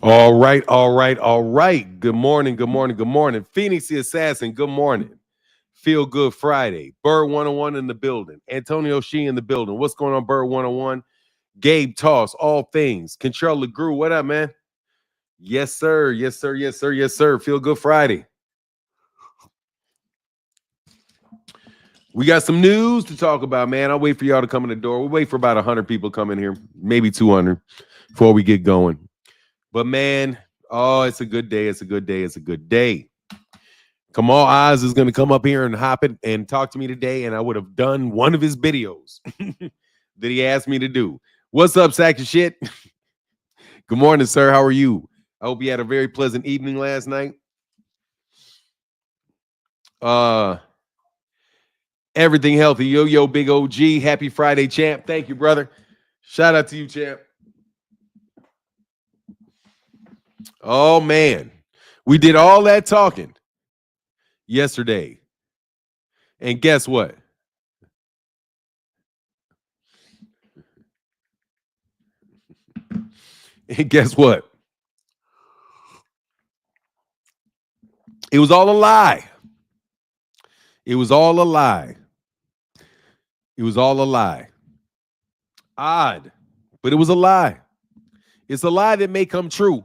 All right, all right, all right. Good morning, good morning, good morning. Phoenix the Assassin, good morning. Feel Good Friday. Bird 101 in the building. Antonio Shee in the building. What's going on, Bird 101? Gabe Toss, all things. Control LeGrew, what up, man? Yes, sir. Yes, sir. Yes, sir. Yes, sir. Feel Good Friday. We got some news to talk about, man. I'll wait for y'all to come in the door. We'll wait for about 100 people coming here, maybe 200 before we get going. But, man, oh, it's a good day. It's a good day. It's a good day. Kamal Oz is going to come up here and hop it and talk to me today, and I would have done one of his videos that he asked me to do. What's up, sack of shit? Good morning, sir. How are you? I hope you had a very pleasant evening last night. Everything healthy. Yo, big OG. Happy Friday, champ. Thank you, brother. Shout out to you, champ. Oh, man. We did all that talking yesterday. And guess what? And guess what? It was all a lie. It was all a lie. It was all a lie. Odd, but it was a lie. It's a lie that may come true,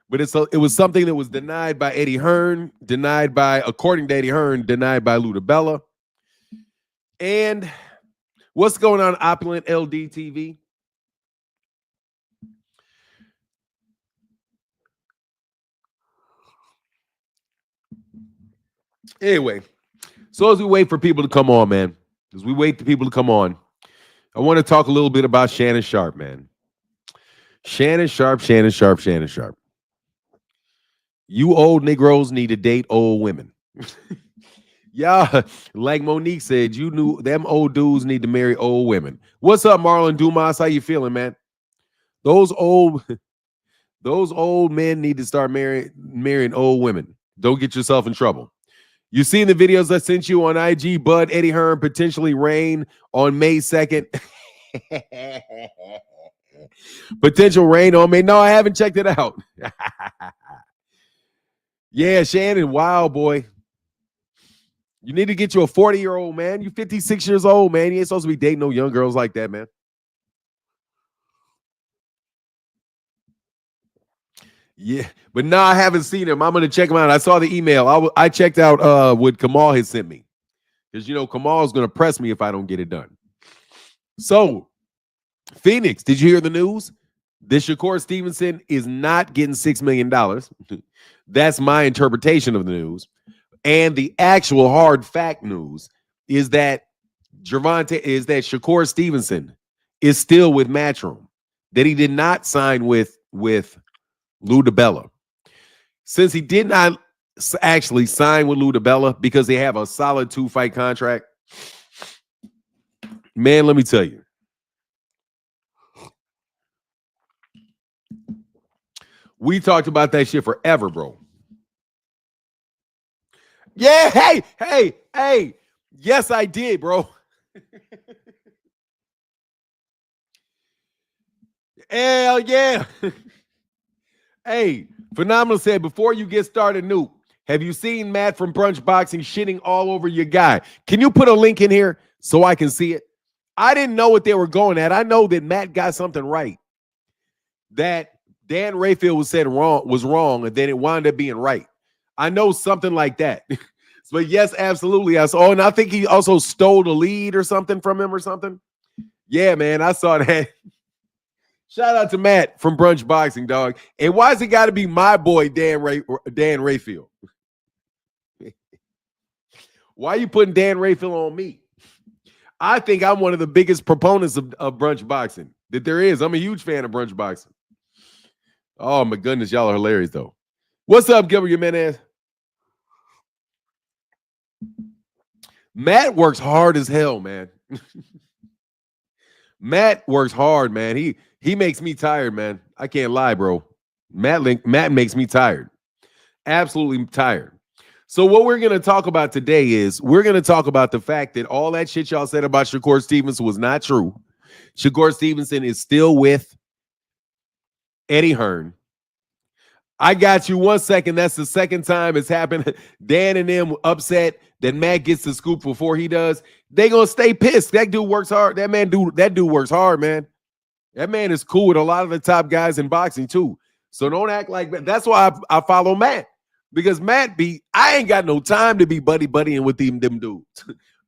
but it was something that was denied by Eddie Hearn, according to Eddie Hearn, denied by Lou DiBella. And what's going on, Opulent LD TV? Anyway, so as we wait for people to come on, man, as we wait for people to come on, I want to talk a little bit about Shannon Sharpe, man. Shannon Sharpe. You old Negroes need to date old women. Yeah, like Monique said, you knew them old dudes need to marry old women. What's up, Marlon Dumas? How you feeling, man? Those old men need to start marrying old women. Don't get yourself in trouble. You seen the videos I sent you on IG, Bud, Eddie Hearn potentially reign on May 2nd. Potential rain on May. No, I haven't checked it out. Yeah, Shannon, wow, boy. You need to get you a 40-year-old, man. You're 56 years old, man. You ain't supposed to be dating no young girls like that, man. Yeah, but no, I haven't seen him. I'm going to check him out. I saw the email. I checked out what Kamal had sent me. Because, Kamal is going to press me if I don't get it done. So, Phoenix, did you hear the news? This Shakur Stevenson is not getting $6 million. That's my interpretation of the news. And the actual hard fact news is that Shakur Stevenson is still with Matchroom. That he did not sign with Lou DiBella. Since he did not actually sign with Lou DiBella because they have a solid 2-fight contract, man, let me tell you. We talked about that shit forever, bro. Yeah, hey. Yes, I did, bro. Hell yeah. Hey, Phenomenal said, before you get started, Nuke, have you seen Matt from Brunch Boxing shitting all over your guy? Can you put a link in here so I can see it? I didn't know what they were going at. I know that Matt got something right. That Dan Rayfield was wrong, and then it wound up being right. I know something like that. But yes, absolutely. I saw, and I think he also stole the lead or something from him or something. Yeah, man, I saw that. Shout out to Matt from Brunch Boxing, dog. And why's it got to be my boy Dan Rayfield? Why are you putting Dan Rayfield on me? I think I'm one of the biggest proponents of Brunch Boxing that there is. I'm a huge fan of Brunch Boxing. Oh, my goodness. Y'all are hilarious, though. What's up, Gilbert Jimenez? Matt works hard as hell, man. Matt works hard, man. He makes me tired, man. I can't lie, bro. Matt makes me tired. Absolutely tired. So what we're going to talk about today is we're going to talk about the fact that all that shit y'all said about Shakur Stevenson was not true. Shakur Stevenson is still with Eddie Hearn. I got you 1 second. That's the second time it's happened. Dan and them upset that Matt gets the scoop before he does. They gonna stay pissed. That dude works hard. That dude works hard, man. That man is cool with a lot of the top guys in boxing too. So don't act like that. That's why I follow Matt. Because Matt I ain't got no time to be buddying with them dudes.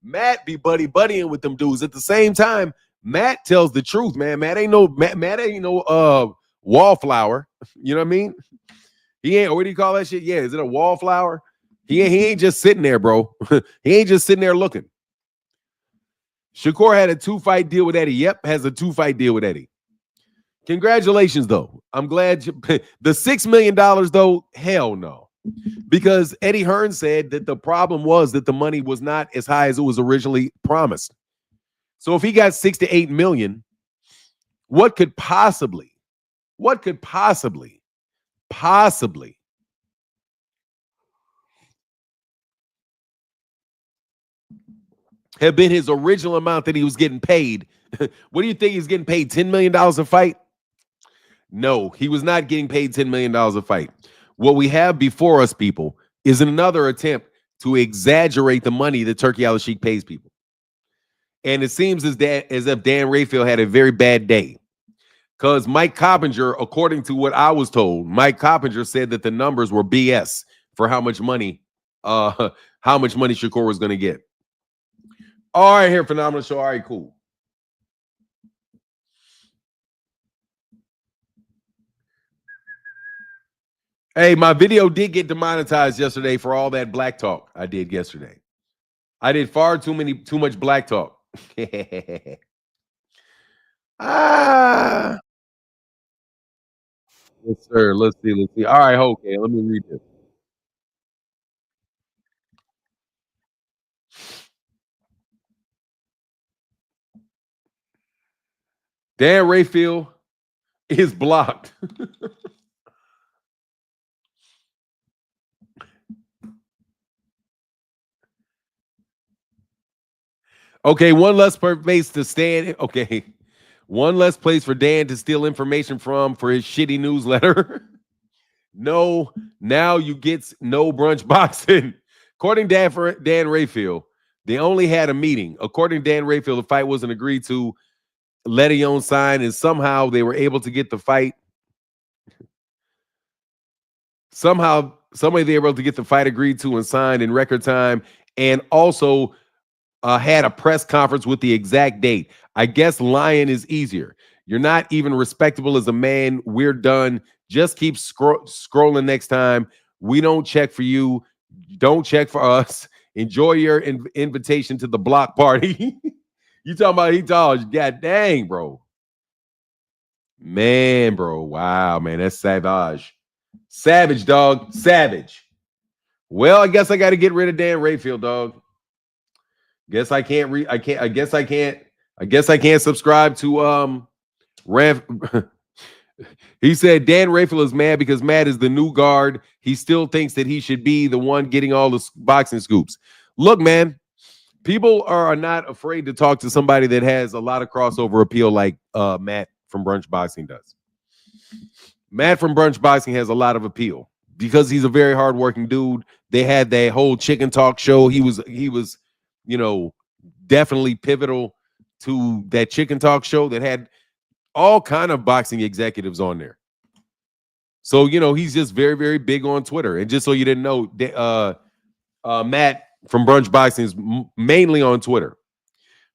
Matt be buddying with them dudes. At the same time, Matt tells the truth, man. Matt ain't no wallflower. You know what I mean? He ain't, what do you call that shit? Yeah, is it a wallflower? He ain't just sitting there, bro. He ain't just sitting there looking. Shakur had a 2-fight deal with Eddie. Yep, has a 2-fight deal with Eddie. Congratulations, though. I'm glad the $6 million, though, hell no. Because Eddie Hearn said that the problem was that the money was not as high as it was originally promised. So if he got 6 to 8 million, what could possibly have been his original amount that he was getting paid? What do you think he's getting paid? $10 million a fight? No, he was not getting paid $10 million a fight. What we have before us, people, is another attempt to exaggerate the money that Turki Al-Sheikh pays people. And it seems as if Dan Rayfield had a very bad day. Because Mike Coppinger, according to what I was told, Mike Coppinger said that the numbers were BS for how much money Shakur was going to get. All right, here, Phenomenal Show. All right, cool. Hey, my video did get demonetized yesterday for all that black talk I did yesterday. I did far too much black talk. Yes, sir. Let's see. All right, okay. Let me read this. Dan Rayfield is blocked. Okay, one less place to stand. Okay, one less place for Dan to steal information from for his shitty newsletter. No, now you get no brunch boxing. According to Dan Rayfield, they only had a meeting. According to Dan Rayfield, the fight wasn't agreed to. Le'Veon signed, and somehow they were able to get the fight. Somebody they were able to get the fight agreed to and signed in record time, and also had a press conference with the exact date. I guess lying is easier. You're not even respectable as a man. We're done. Just keep scrolling next time. We don't check for you. Don't check for us. Enjoy your invitation to the block party. You talking about he told? God dang, bro. Man, bro. Wow, man. That's savage. Savage, dog. Savage. Well, I guess I got to get rid of Dan Rayfield, dog. Guess I can't subscribe to Rev. He said Dan Rayfield is mad because Matt is the new guard. He still thinks that he should be the one getting all the boxing scoops. Look, man, people are not afraid to talk to somebody that has a lot of crossover appeal like Matt from Brunch Boxing does. Matt from Brunch Boxing has a lot of appeal because he's a very hardworking dude. They had that whole chicken talk show. He was, definitely pivotal to that chicken talk show that had all kind of boxing executives on there. So, he's just very, very big on Twitter. And just so you didn't know, Matt from Brunch Boxing is mainly on Twitter.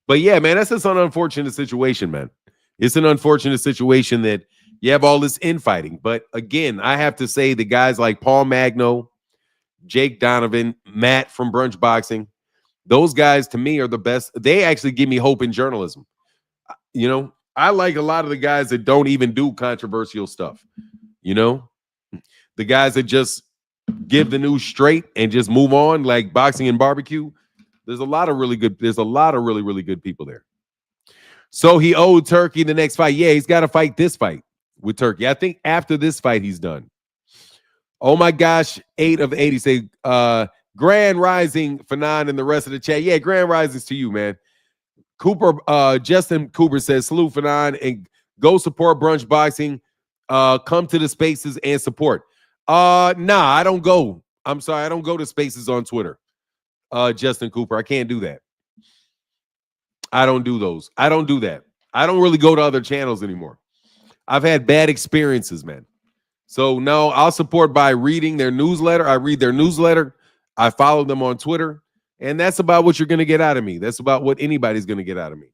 But yeah, man, that's just an unfortunate situation, man. It's an unfortunate situation that you have all this infighting. But again, I have to say the guys like Paul Magno, Jake Donovan, Matt from Brunch Boxing, those guys to me are the best. They actually give me hope in journalism. I like a lot of the guys that don't even do controversial stuff. The guys that just give the news straight and just move on, like Boxing and Barbecue. There's a lot of really good people there. So he owed Turki the next fight. Yeah, he's got to fight this fight with Turki. I think after this fight, he's done. Oh my gosh, 8 of 80 say Grand Rising, Fanon, and the rest of the chat. Yeah, Grand Risings to you, man. Justin Cooper says, salute Fanon and go support Brunch Boxing. Come to the spaces and support. Nah, I don't go. I'm sorry, I don't go to spaces on Twitter. Justin Cooper, I can't do that. I don't do those. I don't do that. I don't really go to other channels anymore. I've had bad experiences, man. So no, I'll support by reading their newsletter. I read their newsletter. I follow them on Twitter. And that's about what you're going to get out of me. That's about what anybody's going to get out of me.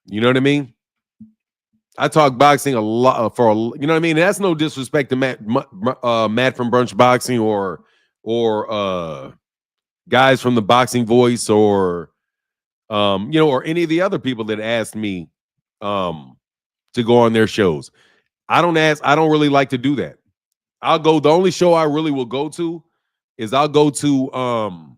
You know what I mean? I talk boxing a lot you know what I mean? That's no disrespect to Matt from Brunch Boxing or guys from the Boxing Voice or or any of the other people that asked me to go on their shows. I don't really like to do that. The only show I really will go to is I'll go to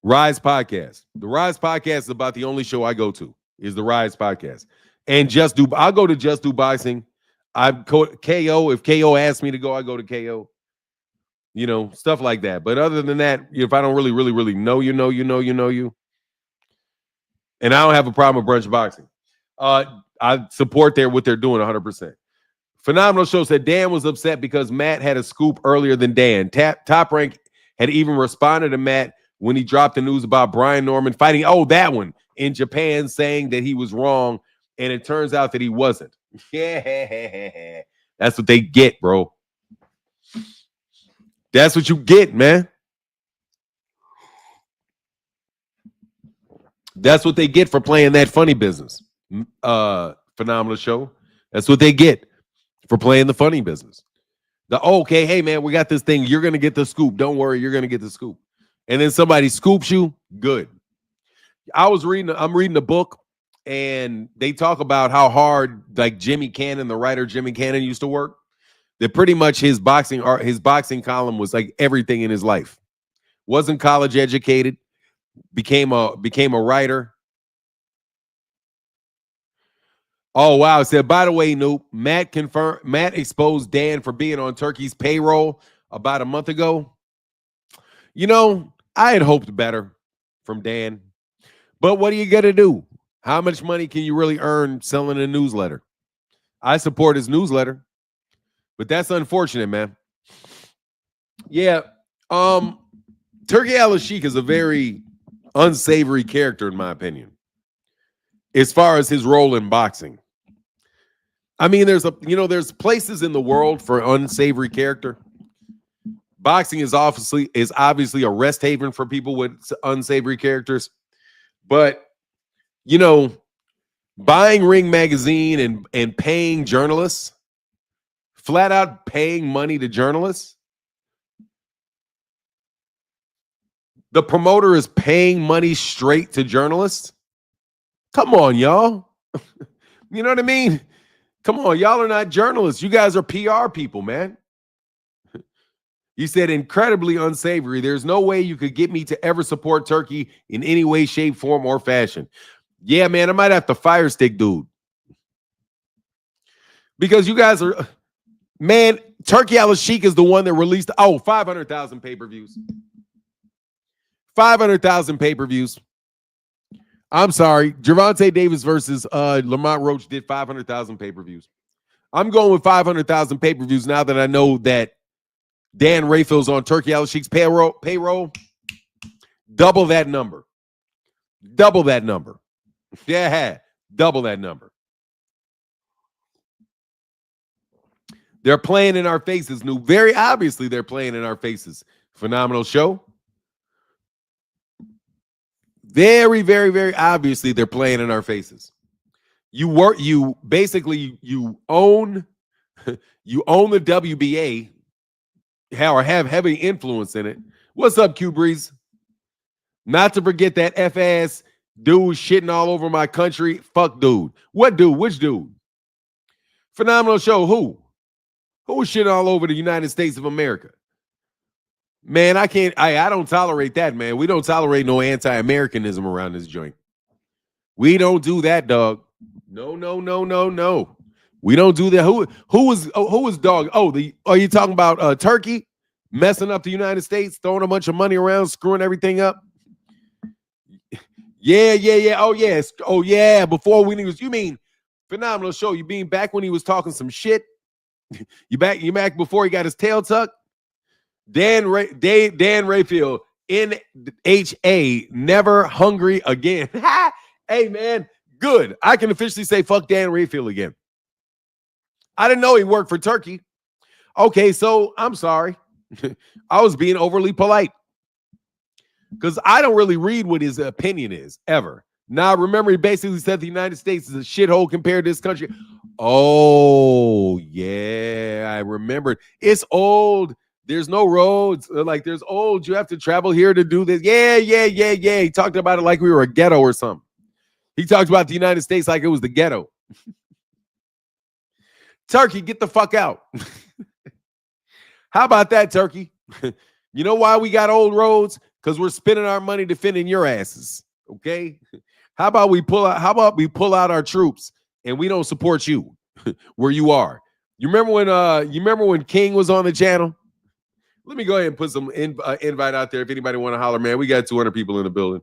Rise Podcast. The Rise Podcast is about the only show I go to is the Rise Podcast. And I'll go to Just Do Boxing. KO, if KO asks me to go, I go to KO. Stuff like that. But other than that, if I don't really know you. And I don't have a problem with Brunch Boxing. I support what they're doing 100%. Phenomenal Show said Dan was upset because Matt had a scoop earlier than Dan. Top Rank had even responded to Matt when he dropped the news about Brian Norman fighting. Oh, that one in Japan, saying that he was wrong. And it turns out that he wasn't. Yeah, that's what they get, bro. That's what you get, man. That's what they get for playing that funny business. Phenomenal Show. That's what they get for playing the funny business. Okay, hey man, we got this thing. You're gonna get the scoop. Don't worry, you're gonna get the scoop. And then somebody scoops you. Good. I'm reading a book, and they talk about how hard, like Jimmy Cannon, the writer Jimmy Cannon, used to work. That pretty much his boxing column was like everything in his life. Wasn't college educated. Became a writer. Oh wow! It said, by the way, Noop, Matt exposed Dan for being on Turkey's payroll about a month ago. I had hoped better from Dan, but what are you gonna do? How much money can you really earn selling a newsletter? I support his newsletter, but that's unfortunate, man. Yeah, Turkey Al-Sheikh is a very unsavory character, in my opinion, as far as his role in boxing. I mean, there's places in the world for unsavory character. Boxing is obviously a rest haven for people with unsavory characters. But, buying Ring Magazine and paying journalists, flat out paying money to journalists. The promoter is paying money straight to journalists. Come on, y'all. You know what I mean? Come on, y'all are not journalists. You guys are PR people, man. He said, incredibly unsavory. There's no way you could get me to ever support Turkey in any way, shape, form, or fashion. Yeah, man, I might have to fire stick dude. Because you guys are, man, Turkey Al-Sheikh is the one that released, 500,000 pay-per-views. 500,000 pay-per-views. I'm sorry. Gervonta Davis versus Lamont Roach did 500,000 pay-per-views. I'm going with 500,000 pay-per-views now that I know that Dan Rayfield's on Turkey Al-Sheikh's payroll. Double that number. Double that number. Yeah, double that number. They're playing in our faces, New. Very obviously, they're playing in our faces. Phenomenal Show. Very, very, very obviously they're playing in our faces. You own the WBA or have heavy influence in it. What's up, Q Breeze? Not to forget that F-ass dude shitting all over my country. Fuck dude. What dude? Which dude? Phenomenal Show. Who? Who was shitting all over the United States of America? Man, I don't tolerate that, man. We don't tolerate no anti-Americanism around this joint. We don't do that, dog. No. We don't do that. Who was dog? Are you talking about Turkey messing up the United States, throwing a bunch of money around, screwing everything up? Yeah. Oh yeah. Before when he was, you mean Phenomenal Show? You mean back when he was talking some shit? You back before he got his tail tucked? Dan Rayfield, NHA, never hungry again. Hey, man, good. I can officially say fuck Dan Rayfield again. I didn't know he worked for Turkey. Okay, so I'm sorry. I was being overly polite because I don't really read what his opinion is ever. Now, remember, he basically said the United States is a shithole compared to this country. Oh, yeah, I remember. It's old. There's no roads. Like, there's old. You have to travel here to do this. Yeah. He talked about it like we were a ghetto or something. He talked about the United States like it was the ghetto. Turkey, get the fuck out. How about that, Turkey? You know why we got old roads? Because we're spending our money defending your asses. Okay? How about we pull out our troops and we don't support you where you are? You remember when King was on the channel? Let me go ahead and put some invite out there if anybody want to holler, man. We got 200 people in the building.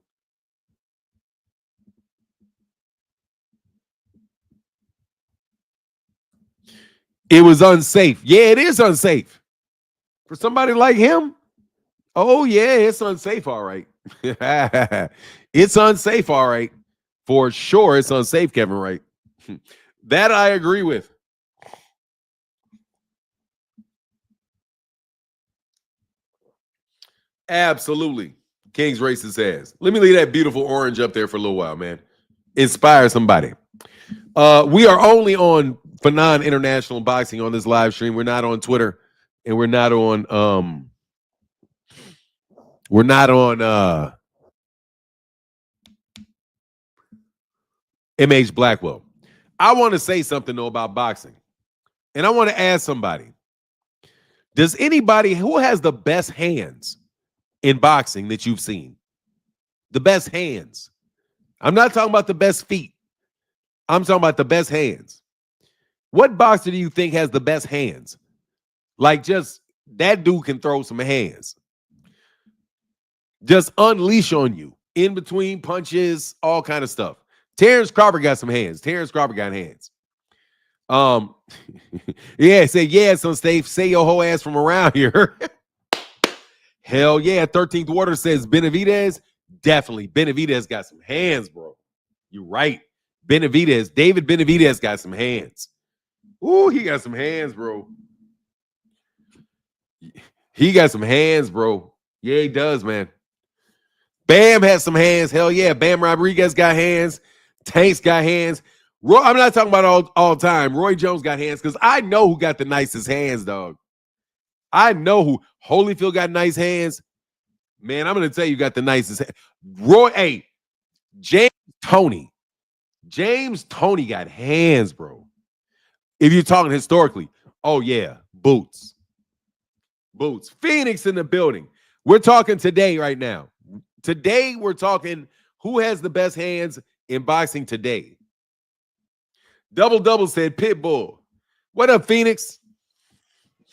It was unsafe. Yeah, it is unsafe. For somebody like him? Oh, yeah, it's unsafe, all right. It's unsafe, all right. For sure, it's unsafe, Kevin Wright. That I agree with. Absolutely. King's racist ass. Let me leave that beautiful orange up there for a little while, man. Inspire somebody. We are only on for non-international boxing on this live stream. We're not on Twitter, and we're not on MH Blackwell. I want to say something though about boxing, and I want to ask somebody: does anybody who has the best hands in boxing that you've seen? The best hands. I'm not talking about the best feet. I'm talking about the best hands. What boxer do you think has the best hands? Like, just that dude can throw some hands. Just unleash on you in between punches, all kind of stuff. Terence Crawford got some hands. Terence Crawford got hands. Yeah, say yes on stage. Say your whole ass from around here. Hell yeah. 13th Water says Benavidez. Definitely. Benavidez got some hands, bro. You're right. Benavidez. David Benavidez got some hands. Ooh, he got some hands, bro. He got some hands, bro. Yeah, he does, man. Bam has some hands. Hell yeah. Bam Rodriguez got hands. Tank's got hands. I'm not talking about all time. Roy Jones got hands because I know who got the nicest hands, dog. I know who. Holyfield got nice hands. Man, I'm going to tell you got the nicest hands. James Toney. James Toney got hands, bro. If you're talking historically. Oh, yeah. Boots. Phoenix in the building. We're talking today right now. Today, we're talking who has the best hands in boxing today. Double said Pitbull. What up, Phoenix?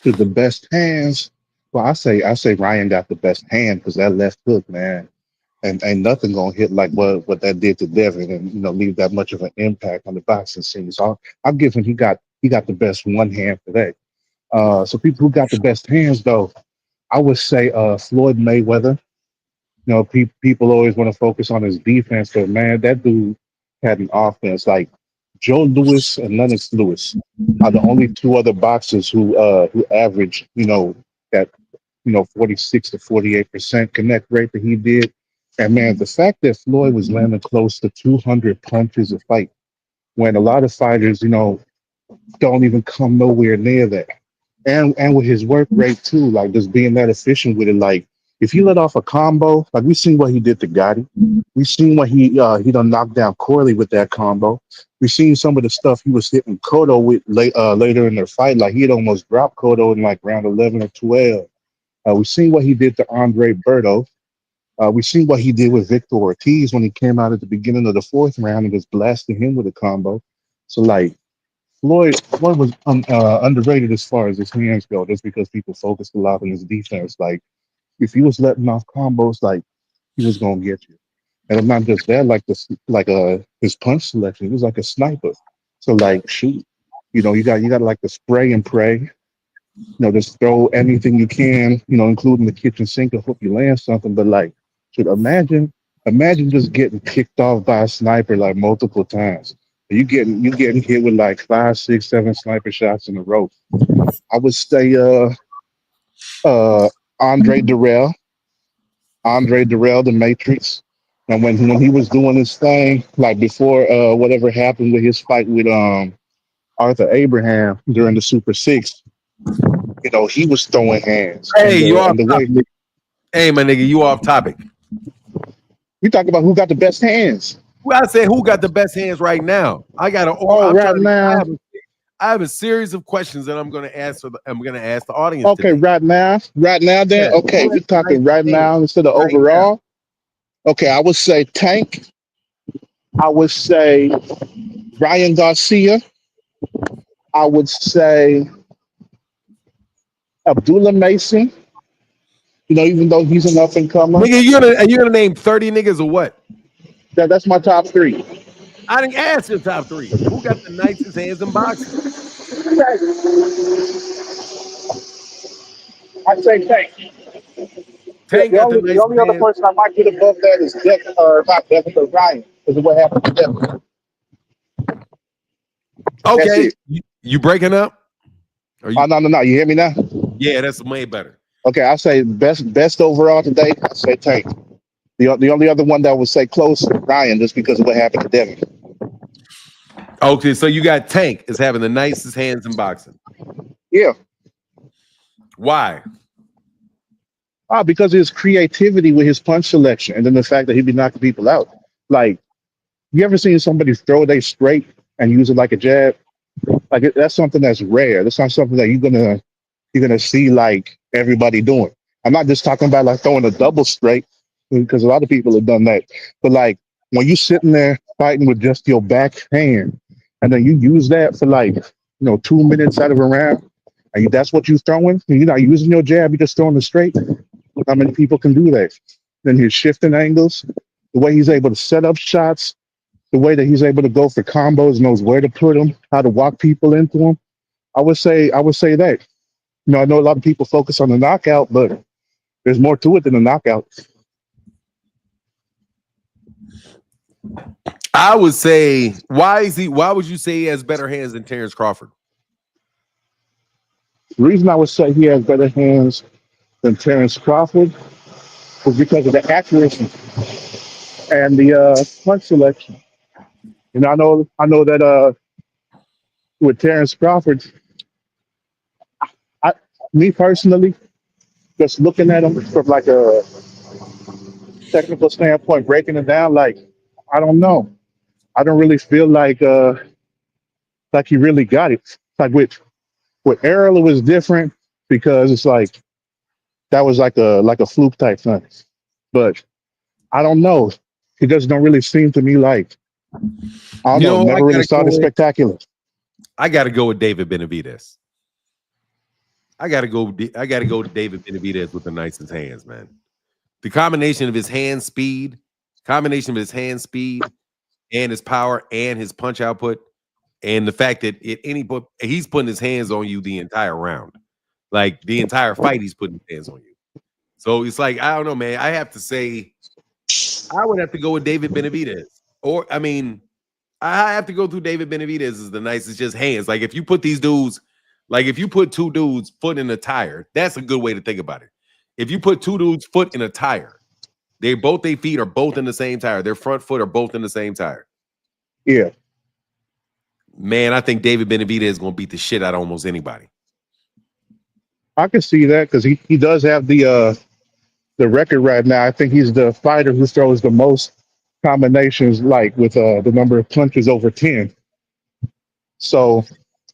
To the best hands. Well, I say Ryan got the best hand because that left hook, man. And ain't nothing gonna hit like what that did to Devin and leave that much of an impact on the boxing scene. So I'll give him he got the best one hand today. So people who got the best hands though, I would say Floyd Mayweather. People always want to focus on his defense, but man, that dude had an offense. Like Joe Louis and Lennox Lewis are the only two other boxers who average, that 46 to 48% connect rate that he did. And man, the fact that Floyd was landing close to 200 punches a fight, when a lot of fighters, don't even come nowhere near that. And with his work rate too, like just being that efficient with it, like if he let off a combo, like we seen what he did to Gotti, we seen what he done knocked down Corley with that combo. We seen some of the stuff he was hitting Cotto with later in their fight, like he had almost dropped Cotto in like round 11 or 12. We seen what he did to Andre Berto. We seen what he did with Victor Ortiz when he came out at the beginning of the fourth round and just blasted him with a combo. So like Floyd was underrated as far as his hands go, just because people focused a lot on his defense. Like if he was letting off combos, like he was gonna get you. And not just that, his punch selection, he was like a sniper. So like shoot, You got like the spray and pray. Just throw anything you can, including the kitchen sink. I hope you land something. But like, should imagine just getting kicked off by a sniper like multiple times. You getting hit with like 5, 6, 7 sniper shots in a row. I would say uh Andre Durrell, the Matrix. And when he was doing his thing, like before whatever happened with his fight with Arthur Abraham during the Super Six, he was throwing hands. Hey, And you the off and the way topic. Hey, my nigga, you off topic. we talk about who got the best hands. Well, I say who got the best hands right now. I got Oh, I'm right trying to. now. I have a series of questions that I'm going to ask. I'm going to ask the audience Okay, today. right now. Then Yeah, okay, who has we the talking nicest right hands now instead of right now? overall. Okay, I would say Tank. I would say Ryan Garcia. I would say Abdullah Mason. Even though he's an up and comer, Nigga, you gonna name 30 niggas or what? that's my top three. I didn't ask your top three. Who got the nicest hands in boxing? I'd say Tank. Tank The got the only the nicest only other hands. person I might get above that is Devin, or not Devin, but Ryan. Because of what happened to Devin. That's Okay, it. you breaking up? Are Oh you? no. You hear me now? Yeah, that's way better. Okay, I say best overall today. I say Tank. The only other one that would say close, Ryan, just because of what happened to Devin. Okay, so you got Tank is having the nicest hands in boxing. Yeah. Why? Because of his creativity with his punch selection, and then the fact that he be knocking people out. Like, you ever seen somebody throw they straight and use it like a jab? Like that's something that's rare. That's not something that you're gonna see like everybody doing. I'm not just talking about like throwing a double straight because a lot of people have done that. But like when you sitting there fighting with just your back hand, and then you use that for like 2 minutes out of a round, and that's what you're throwing. And you're not using your jab. You're just throwing it straight. How many people can do that? Then his shifting angles, the way he's able to set up shots, the way that he's able to go for combos, knows where to put them, how to walk people into them. I would say that. I know a lot of people focus on the knockout, but there's more to it than a knockout. I would say why would you say he has better hands than Terence Crawford? The reason I would say he has better hands than Terence Crawford was because of the accuracy and the punch selection. I know that with Terence Crawford, I, me personally, just looking at him from like a technical standpoint, breaking it down, like I don't know. I don't really feel like he really got it. Like with Errol, it was different because it's like that was like a fluke type thing. But I don't know. He just don't really seem to me like I don't You know. know, Never really saw the spectacular. I gotta go with David Benavidez. I gotta go to David Benavidez with the nicest hands, man. The combination of his hand speed and his power and his punch output, and the fact that he's putting his hands on you the entire round, like the entire fight, he's putting his hands on you. So it's like I don't know, man. I have to say, I would have to go with David Benavidez, or I mean, I have to go through David Benavidez as the nicest, just hands. Like if you put these dudes, like if you put two dudes foot in a tire, that's a good way to think about it. If you put two dudes foot in a tire, their feet are both in the same tire. Their front foot are both in the same tire. Yeah, Man, I think David Benavidez is going to beat the shit out of almost anybody. I can see that because he does have the record right now. I think he's the fighter who throws the most combinations, like with the number of punches over 10. So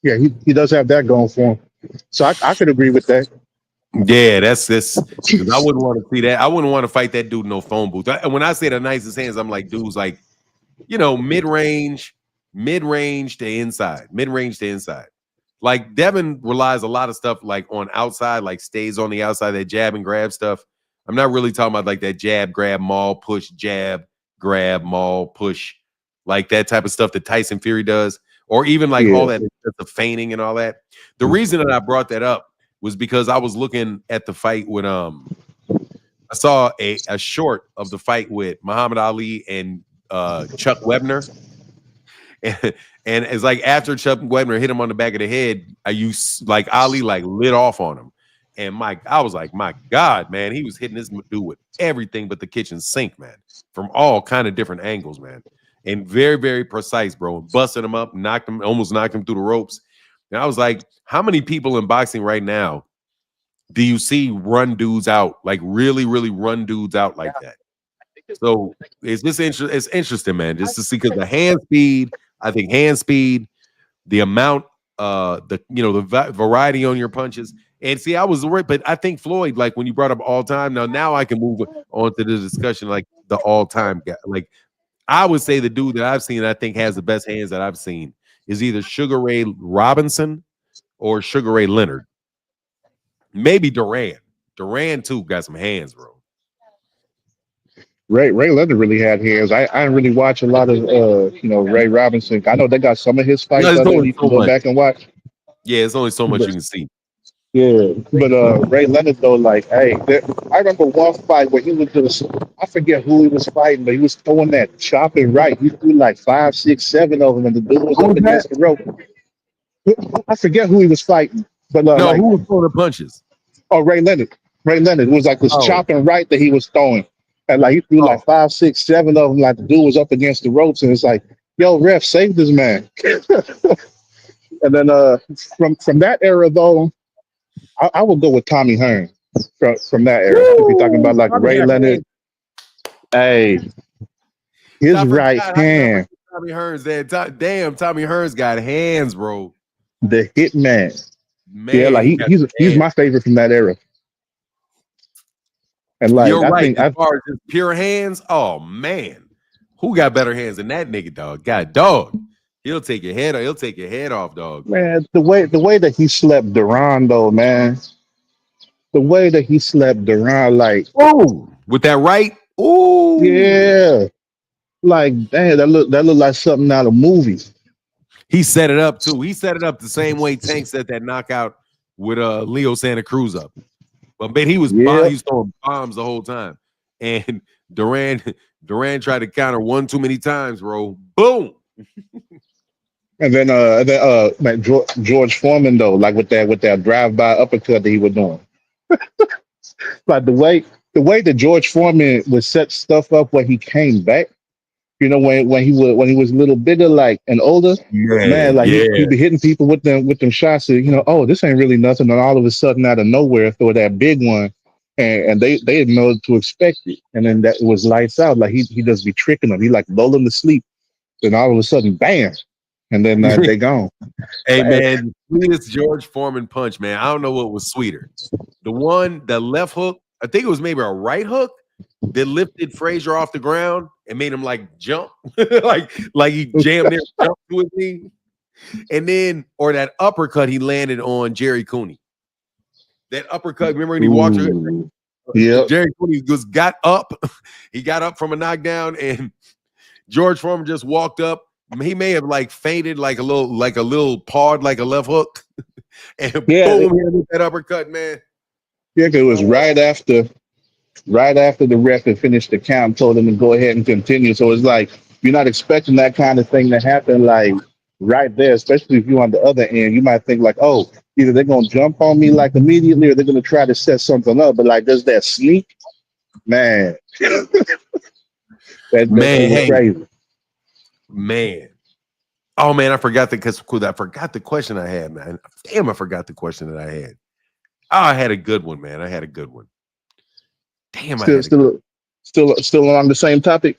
yeah, he does have that going for him. So I could agree with that. Yeah, that's this. Because I wouldn't want to see that. I wouldn't want to fight that dude in no phone booth. And when I say the nicest hands, I'm like dudes like, mid-range to inside. Like Devin relies a lot of stuff like on outside, like stays on the outside, that jab and grab stuff. I'm not really talking about like that jab, grab, maul, push, jab, grab, maul, push, like that type of stuff that Tyson Fury does. or even like Yeah. all that, the feigning and all that. The reason that I brought that up was because I was looking at the fight with I saw a short of the fight with Muhammad Ali and Chuck Webner. And it's like after Chuck Webner hit him on the back of the head, like Ali like lit off on him. And I was like, my God, man, he was hitting this dude with everything but the kitchen sink, man, from all kind of different angles, man. And very, very precise, bro. And busted him up, almost knocked him through the ropes. And I was like, how many people in boxing right now do you see run dudes out, like really, really run dudes out like that? So it's just it's interesting, man, just to see, because the hand speed, I think hand speed, the amount, the variety on your punches. And see, I was worried, but I think Floyd, like when you brought up all time, now I can move on to the discussion, like the all time guy. Like I would say the dude that I've seen, I think has the best hands that I've seen is either Sugar Ray Robinson or Sugar Ray Leonard. Maybe Duran. Duran too got some hands, bro. Ray Leonard really had hands. I didn't really watch a lot of Ray Robinson. I know they got some of his fights There's out there only you so can go much. back and watch. Yeah, it's only so much But you can see. yeah, but Ray Leonard though, like, hey, I remember one fight where he was just, I forget who he was fighting, but he was throwing that chopping right. He threw like 5, 6, 7 of them, and the dude was Who up was that? against the rope. I forget who he was fighting, but No, like, who was throwing the punches? oh, Ray Leonard. Ray Leonard. It was like this Oh, chopping right that he was throwing. And like he threw oh, like 5, 6, 7 of them, like the dude was up against the ropes, and it's like, yo, ref, save this man. And then from that era though, I would go with Tommy Hearn from that era. If you're talking about woo! like Ray Leonard, hey, his I right forgot. How did I forget hand, Tommy Hearns? Damn, Tommy Hearns got hands, bro. the hitman. Yeah, Man, like he got he's hands. my favorite from that era. And like You're I right. think As far as his pure hands, oh man, who got better hands than that nigga, dog? God, dog. He'll take your head. He'll take your head off, dog. man, the way that he slept Duran though, man. The way that he slept Duran, like, Oh, with that right. Ooh, yeah, like damn, that look like something out of movies. he set it up too. He set it up the same way Tank set that knockout with Leo Santa Cruz up. But man, he was Yeah. throwing bombs the whole time. And Duran tried to counter one too many times, bro. Boom. And then like George Foreman though, like with that drive-by uppercut that he was doing. Like the way that George Foreman would set stuff up when he came back, when he was a little bigger, like, and older, man, Man, like yeah. he'd be hitting people with them shots that, oh, this ain't really nothing, and all of a sudden out of nowhere throw that big one, and they didn't know to expect it, and then that was lights out. Like he just be tricking them. He like lull them to sleep, then all of a sudden, bam, and then they gone. Hey Like, man, sweetest George Foreman punch, man. I don't know what was sweeter. The left hook, I think it was maybe a right hook that lifted Frazier off the ground and made him like jump, like he jammed there, jumped to his knee. And then, or that uppercut he landed on Jerry Cooney. That uppercut, remember when he walked through? ooh, yep. Jerry Cooney just got up. He got up from a knockdown, and George Foreman just walked up. He may have like fainted like a little pawed like a left hook, and Yeah, boom, he hit that uppercut, man. yeah, 'cause it was right after the ref had finished the count, told him to go ahead and continue. So it's like you're not expecting that kind of thing to happen, like right there, especially if you're on the other end. You might think like, oh, either they're gonna jump on me like immediately, or they're gonna try to set something up. But like, there's that sneak, man. That Man, shit was hey, crazy. man. Oh man, I forgot the question I had, man. Damn, I forgot the question that I had. Oh, I had a good one, man. I had a good one. Damn, I Still, had a good. still on the same topic.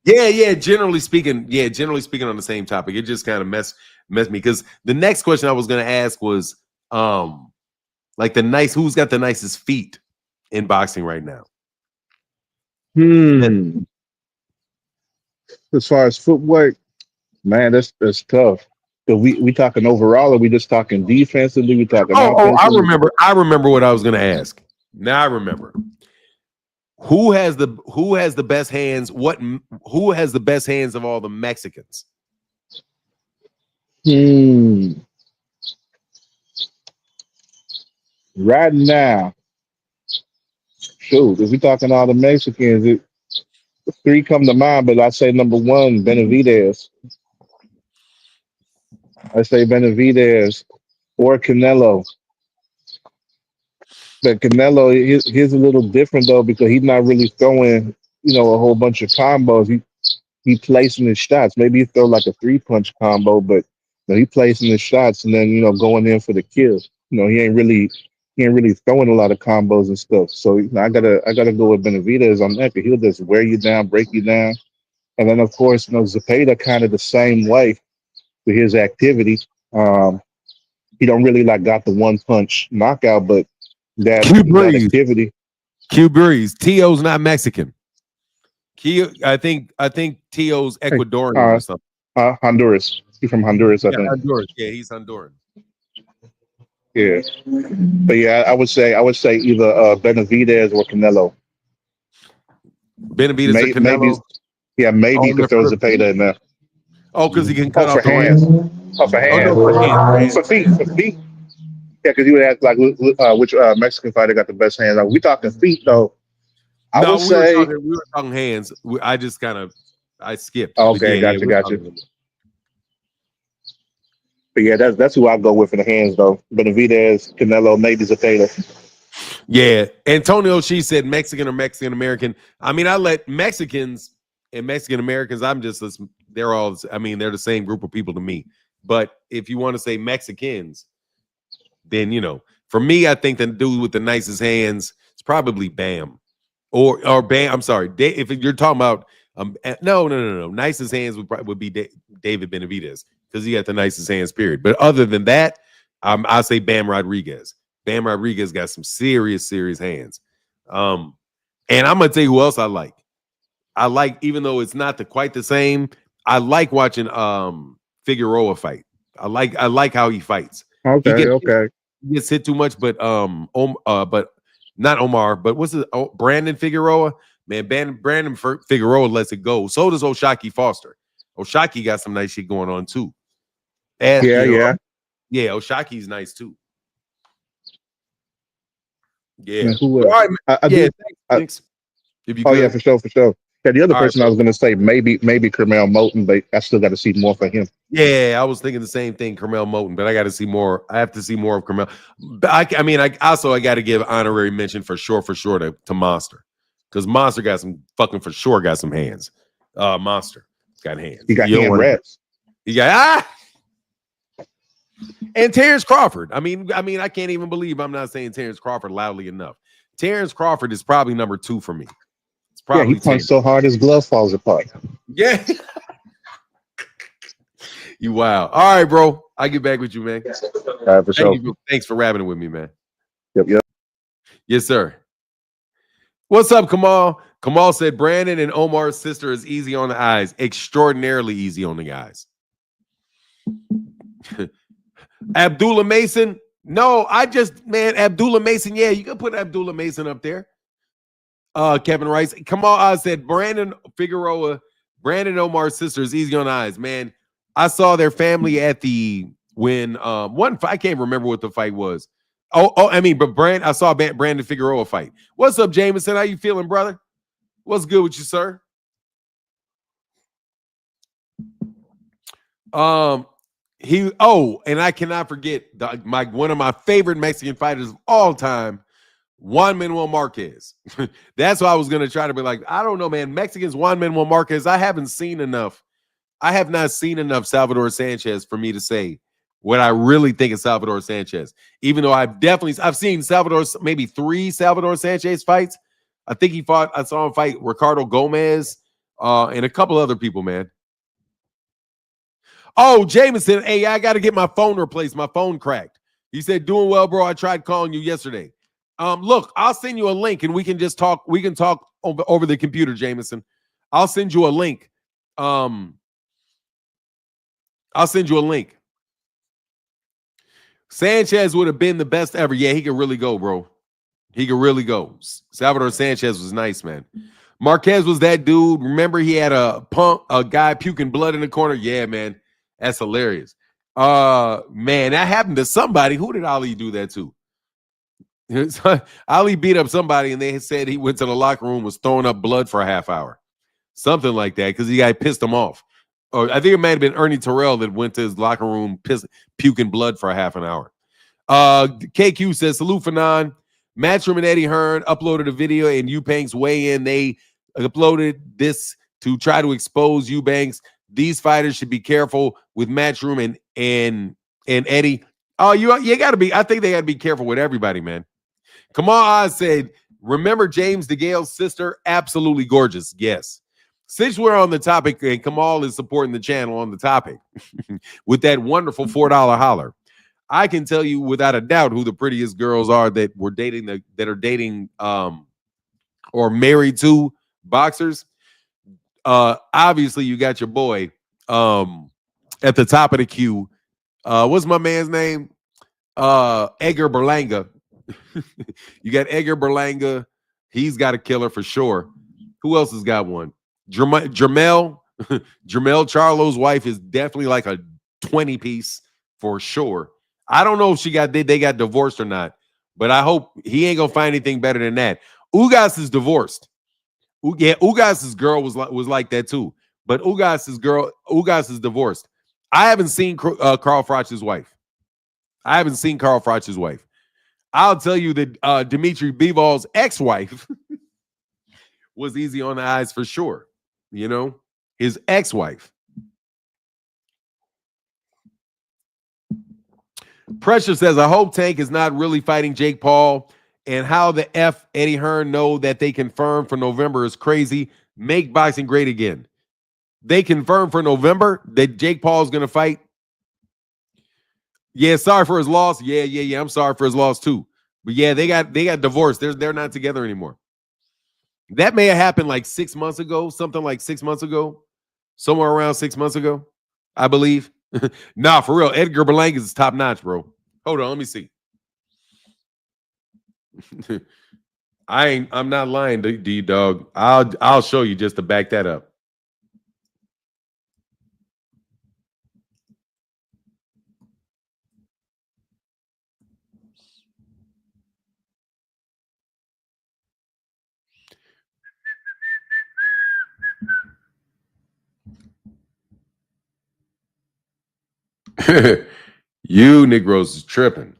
Yeah. Generally speaking on the same topic. It just kind of messed me, because the next question I was gonna ask was like who's got the nicest feet in boxing right now? As far as footwork, man, that's tough. So we talking overall, or we just talking defensively? We talking offensively? I remember what I was gonna ask. Now I remember. Who has the best hands? Who has the best hands of all the Mexicans? Hmm. Right now, shoot, if we're talking all the Mexicans, three come to mind, but I say number one, Benavidez. I say Benavidez or Canelo. But Canelo, he's a little different though because he's not really throwing, a whole bunch of combos. He placing his shots. Maybe he throw like a 3-punch combo, but he placing his shots and then going in for the kill. He ain't really throwing a lot of combos and stuff. So I gotta go with Benavidez on that because he'll just wear you down, break you down. And then of course, Zepeda kind of the same way with his activity. Um, he don't really like got the 1-punch knockout, but that Q that Breeze. activity. Q Breeze. T.O.'s not Mexican. I think T.O.'s Ecuadorian or something. Honduras. He's from Honduras, I Yeah, think. Honduras. Yeah, he's Honduran. Yeah, but yeah, I would say either Benavidez or Canelo. Benavidez or Maybe, Canelo. yeah, maybe Oh, you could throw Zepeda in there. because he can Oh, cut for off the hands. range. Oh, for Oh hands. no, for hands, for hands. For feet. Yeah, because you would ask like which Mexican fighter got the best hands. We talking feet though. I No, would say. we were talking hands. I skipped. Oh, But okay, yeah, gotcha, we're gotcha. talking. But yeah, that's who I go with for the hands though. Benavidez, Canelo, maybe Zepeda. Yeah. Antonio, she said Mexican or Mexican American. I mean, I let Mexicans and Mexican Americans, they're they're the same group of people to me. But if you want to say Mexicans, then, for me, I think the dude with the nicest hands is probably Bam. Or Bam, I'm sorry. If you're talking about, no. Nicest hands would be David Benavidez because he got the nicest hands, period. But other than that, I say Bam Rodriguez. Bam Rodriguez got some serious hands. And I'm gonna tell you who else I like. I like, even though it's not quite the same, I like watching Figueroa fight. I like how he fights. He Okay, okay. gets hit too much, but but not Omar, but Brandon Figueroa? Man, Brandon Figueroa lets it go. So does Oshaki Foster. Oshaki got some nice shit going on too. And Yeah. yeah, Oshaki's nice too. Yeah. And who All else? right, I yeah, do. thanks. If you Oh could. yeah, for sure. Yeah, the other All right, person I was gonna say maybe Kermel Moton, but I still got to see more for him. yeah, I was thinking the same thing, Carmel Moton, but I got to see more. I have to see more of Carmel. But I got to give honorary mention for sure to Monster, because Monster got some hands. Monster got hands. He got You don't hand want to. reps. He got and Terence Crawford. I mean, I can't even believe I'm not saying Terence Crawford loudly enough. Terence Crawford is probably number 2 for me. It's Yeah, he probably punched so hard his glove falls apart. Yeah. You wow. All right, bro. I get back with you, man. For sure. Thanks for rapping it with me, man. Yep. Yes, sir. What's up, Kamal? Kamal said Brandon and Omar's sister is easy on the eyes, extraordinarily easy on the eyes. Abdullah Mason. No, Abdullah Mason. Yeah, you can put Abdullah Mason up there. Kevin Rice. Kamal said Brandon Figueroa, Brandon Omar's sister is easy on the eyes. Man, I saw their family at when I can't remember what the fight was. But I saw Brandon Figueroa fight. What's up, Jameson? How you feeling, brother? What's good with you, sir? And I cannot forget one of my favorite Mexican fighters of all time, Juan Manuel Marquez. That's why I was gonna try to be like, I don't know, man. Mexicans, Juan Manuel Marquez. I have not seen enough Salvador Sanchez for me to say what I really think of Salvador Sanchez. Even though I've seen maybe 3 Salvador Sanchez fights. I saw him fight Ricardo Gomez and a couple other people, man. Oh, Jameson, hey, I got to get my phone replaced. My phone cracked. He said, doing well, bro. I tried calling you yesterday. Look, I'll send you a link and we can just talk. We can talk over the computer, Jameson. I'll send you a link. Sanchez would have been the best ever. Yeah, he could really go, bro. He could really go. Salvador Sanchez was nice, man. Marquez was that dude. Remember, he had a guy puking blood in the corner. Yeah, man. That's hilarious. Man, that happened to somebody. Who did Ali do that to? Ali beat up somebody, and they said he went to the locker room, was throwing up blood for a half hour, something like that, because the guy pissed him off. Or I think it might have been Ernie Terrell that went to his locker room, puking blood for a half an hour. KQ says, salute Fanon. Matchroom and Eddie Hearn uploaded a video in Eubanks weigh in. They uploaded this to try to expose Eubanks. These fighters should be careful with Matchroom and Eddie. Oh, you got to be. I think they got to be careful with everybody, man. Kamal Oz said, remember James DeGale's sister? Absolutely gorgeous. Yes. Since we're on the topic, and Kamal is supporting the channel on the topic with that wonderful $4 holler, I can tell you without a doubt who the prettiest girls are that were dating are dating or married to boxers. Obviously, you got your boy at the top of the queue. What's my man's name? Edgar Berlanga. You got Edgar Berlanga. He's got a killer for sure. Who else has got one? Jermel Charlo's wife is definitely like a 20 piece for sure. I don't know if they got divorced or not, but I hope he ain't gonna find anything better than that. Ugas is divorced. Yeah, Ugas's girl was like that too, but Ugas is divorced. I haven't seen Carl Froch's wife. I'll tell you that Dimitri Bivol's ex-wife was easy on the eyes for sure. You know, his ex-wife. Pressure says, I hope Tank is not really fighting Jake Paul, and how the F Eddie Hearn know that they confirmed for November is crazy. Make boxing great again. They confirmed for November that Jake Paul is going to fight. Yeah, sorry for his loss. Yeah. I'm sorry for his loss too. But yeah, they got divorced. They're not together anymore. That may have happened like 6 months ago, something like 6 months ago, somewhere around 6 months ago, I believe. Nah, for real. Edgar Berlanga is top notch, bro. Hold on, let me see. I'm not lying to you, dog. I'll show you just to back that up. You Negroes is tripping.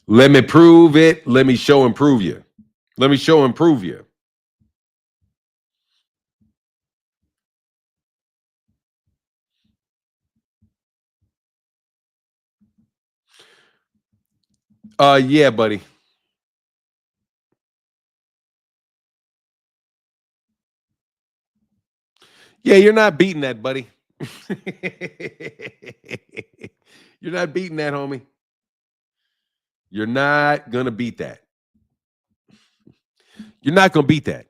Let me prove it. Let me show and prove you. Let me show and prove you. Yeah, buddy. Yeah, you're not beating that, buddy. You're not beating that, homie. You're not going to beat that. You're not going to beat that.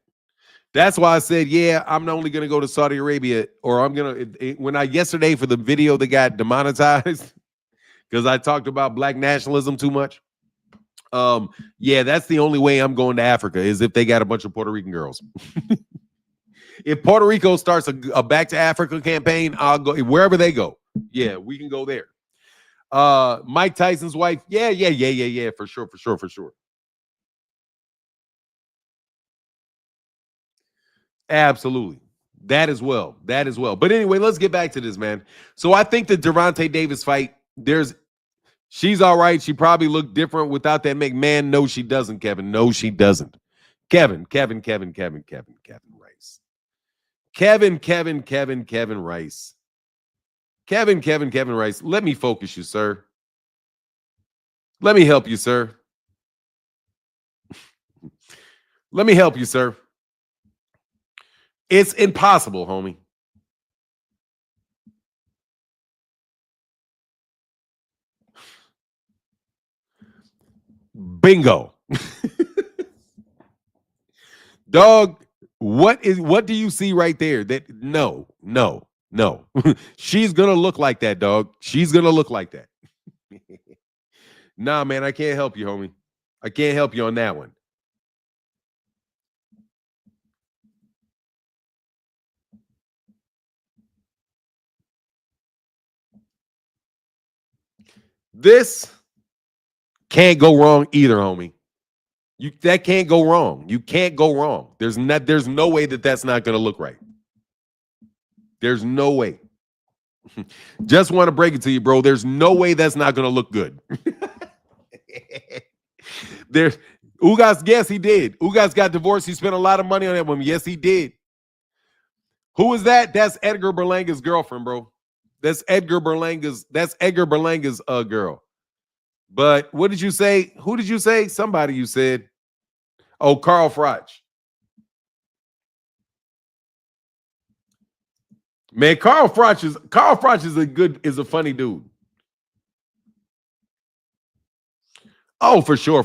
That's why I said, yeah, I'm only going to go to Saudi Arabia, or I'm going to, when I yesterday for the video that got demonetized because I talked about black nationalism too much. Yeah, that's the only way I'm going to Africa is if they got a bunch of Puerto Rican girls. If Puerto Rico starts a back to Africa campaign, I'll go wherever they go. Yeah, we can go there. Mike Tyson's wife. Yeah, for sure. Absolutely. That as well. But anyway, let's get back to this, man. So I think the Gervonta Davis fight, she's all right. She probably looked different without that McMahon. No, she doesn't, Kevin. No, she doesn't. Kevin Rice. Kevin Rice. Let me focus you, sir. Let me help you, sir. Let me help you, sir. It's impossible, homie. Bingo. Dog, what do you see right there? That no. She's gonna look like that, dog. She's gonna look like that. Nah, man, I can't help you, homie. I can't help you on that one. This can't go wrong either, homie. That can't go wrong. You can't go wrong. There's no way that's not going to look right. There's no way. Just want to break it to you, bro. There's no way that's not going to look good. There's Ugas, yes, he did. Ugas got divorced. He spent a lot of money on that woman. Yes, he did. Who is that? That's Edgar Berlanga's girlfriend, bro. That's Edgar Berlanga's girl. But what did you say? Who did you say? Somebody you said. Oh, Carl Froch. Man, Carl Froch is a funny dude. Oh, for sure.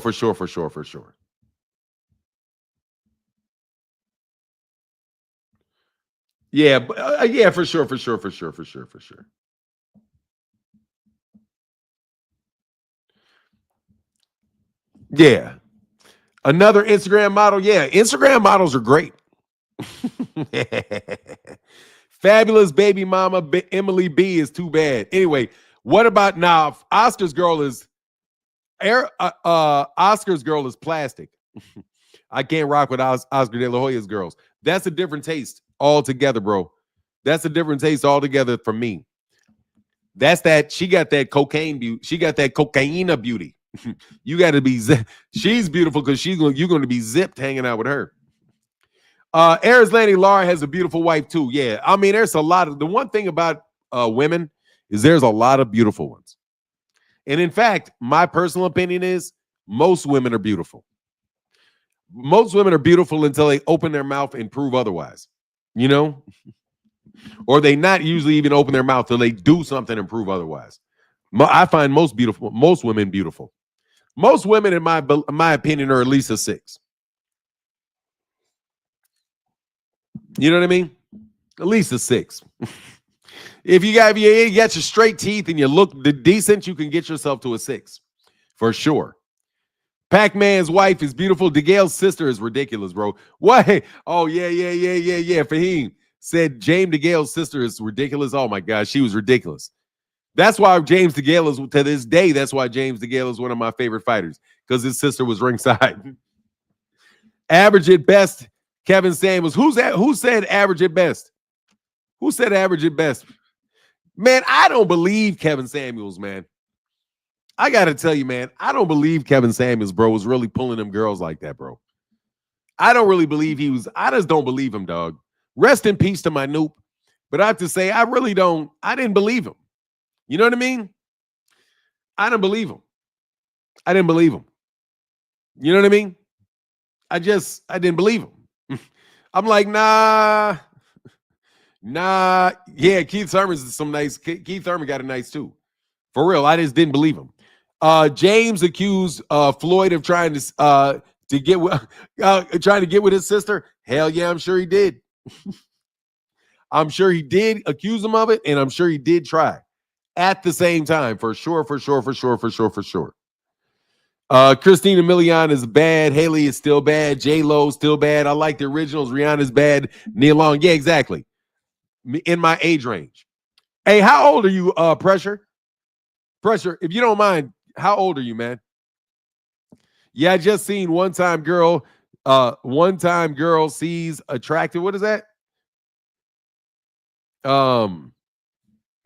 Yeah, yeah, for sure. Yeah. Another Instagram model. Yeah, Instagram models are great. Fabulous baby mama Emily B is too bad. Anyway, what about now? Oscar's girl is plastic. I can't rock with Oscar De La Hoya's girls. That's a different taste altogether, bro. That's a different taste altogether for me. That's that. She got that cocaine beauty. She got that cocaina beauty. You got to be. She's beautiful because you're going to be zipped hanging out with her. Arislandi Lara has a beautiful wife too. Yeah, I mean, there's a lot of the one thing about women is there's a lot of beautiful ones, and in fact, my personal opinion is most women are beautiful. Most women are beautiful until they open their mouth and prove otherwise, you know, or they not usually even open their mouth till they do something and prove otherwise. I find most women beautiful. Most women, in my opinion, are at least a 6. You know what I mean? At least a 6. If you got your straight teeth and you look decent, you can get yourself to a 6 for sure. Pac-Man's wife is beautiful. DeGale's sister is ridiculous, bro. What? Oh, yeah. Fahim said James DeGale's sister is ridiculous. Oh, my gosh, she was ridiculous. That's why James DeGale is, to this day, that's why James DeGale is one of my favorite fighters, because his sister was ringside. Average at best, Kevin Samuels. Who said average at best? Who said average at best? Man, I don't believe Kevin Samuels, man. I got to tell you, man, I don't believe Kevin Samuels, bro, was really pulling them girls like that, bro. I don't really believe he was. I just don't believe him, dog. Rest in peace to my Noop. But I have to say, I didn't believe him. You know what I mean? I didn't believe him. You know what I mean? I didn't believe him. I'm like, nah. Yeah, Keith Thurman's Keith Thurman got it nice too. For real, I just didn't believe him. James accused Floyd of trying to get with his sister. Hell yeah, I'm sure he did. I'm sure he did accuse him of it, and I'm sure he did try. At the same time, for sure. Christina Milian is bad. Haley is still bad. J-Lo still bad. I like the originals. Rihanna's bad. Nia Long. Yeah, exactly. In my age range. Hey, how old are you, Pressure? Pressure, if you don't mind, how old are you, man? Yeah, I just seen one time girl sees attractive. What is that?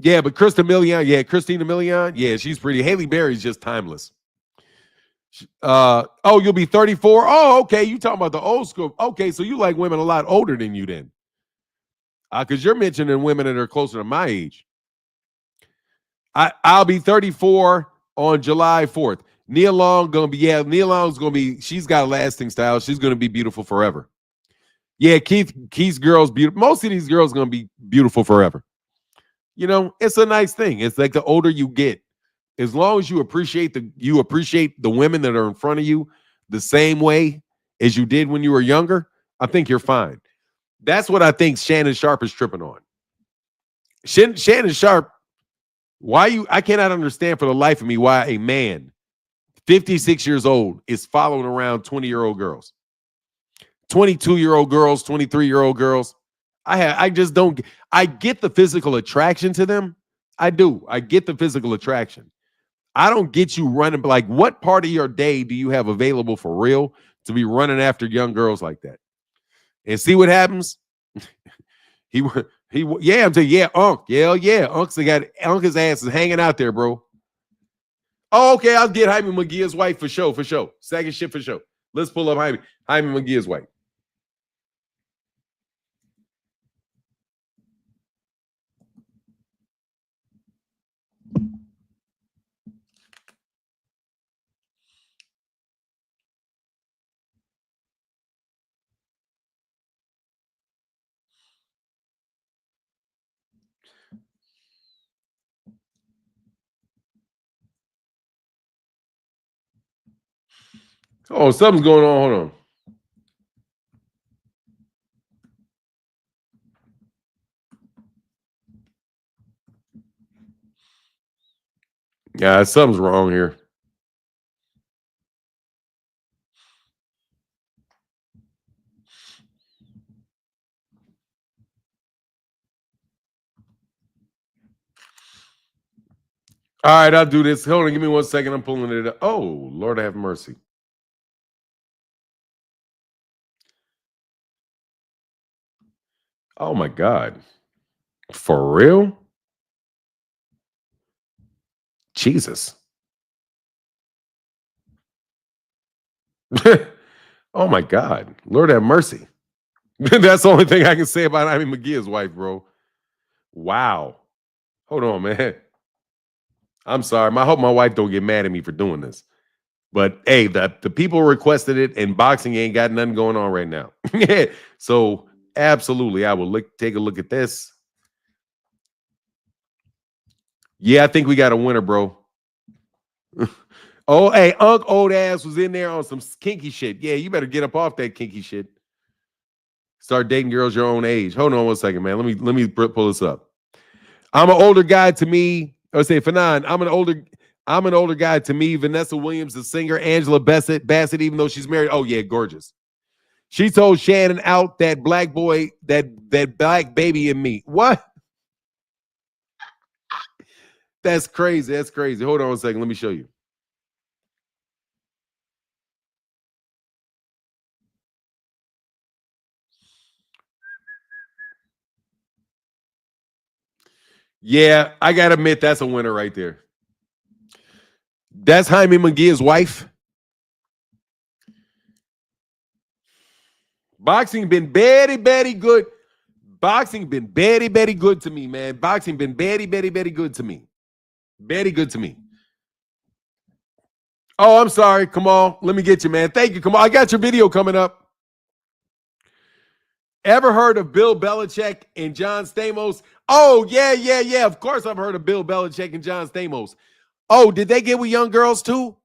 Yeah, but Christina Milian. Yeah, she's pretty. Haley Berry's just timeless. You'll be 34. Oh, okay. You talking about the old school. Okay, so you like women a lot older than you then. Because you're mentioning women that are closer to my age. I'll be 34 on July 4th. Nia Long's gonna be, she's got a lasting style. She's gonna be beautiful forever. Yeah, Keith's girls beautiful. Most of these girls gonna be beautiful forever. You know, it's a nice thing. It's like the older you get, as long as you appreciate the women that are in front of you the same way as you did when you were younger, I think you're fine. That's what I think Shannon Sharpe is tripping on. Shannon Sharpe, I cannot understand for the life of me why a man 56 years old is following around 20-year-old girls, 22-year-old girls, 23-year-old girls. I just don't. I get the physical attraction to them. I do. I get the physical attraction. I don't get you running. Like, what part of your day do you have available for real to be running after young girls like that? And see what happens. I'm telling you, Unc. Yeah. Unc's ass is hanging out there, bro. Oh, okay, I'll get Jaime McGee's wife for sure. Second shit for sure. Let's pull up Jaime McGee's wife. Oh, something's going on. Hold on. Yeah, something's wrong here. All right, I'll do this. Hold on, give me 1 second. I'm pulling it up. Oh, Lord have mercy. Oh my God. For real? Jesus. Oh my God. Lord have mercy. That's the only thing I can say about Jaime McGee's wife, bro. Wow. Hold on, man. I'm sorry. I hope my wife don't get mad at me for doing this. But hey, the people requested it, and boxing ain't got nothing going on right now. So absolutely, I will take a look at this. Yeah, I think we got a winner, bro. Oh, hey, Unc old ass was in there on some kinky shit. Yeah, you better get up off that kinky shit. Start dating girls your own age. Hold on 1 second, man. Let me pull this up. I'm an older guy to me. Or say Fanon, I'm an older guy to me. Vanessa Williams, the singer, Angela Bassett, even though she's married. Oh, yeah, gorgeous. She told Shannon out that black boy, that black baby in me. What? That's crazy. That's crazy. Hold on 1 second. Let me show you. Yeah, I gotta admit, that's a winner right there. That's Jaime McGee's wife. Boxing been very, very good. Boxing been very, very good to me, man. Boxing been very, very, very good to me. Very good to me. Oh, I'm sorry. Come on. Let me get you, man. Thank you. Come on. I got your video coming up. Ever heard of Bill Belichick and John Stamos? Oh, yeah. Of course I've heard of Bill Belichick and John Stamos. Oh, did they get with young girls too?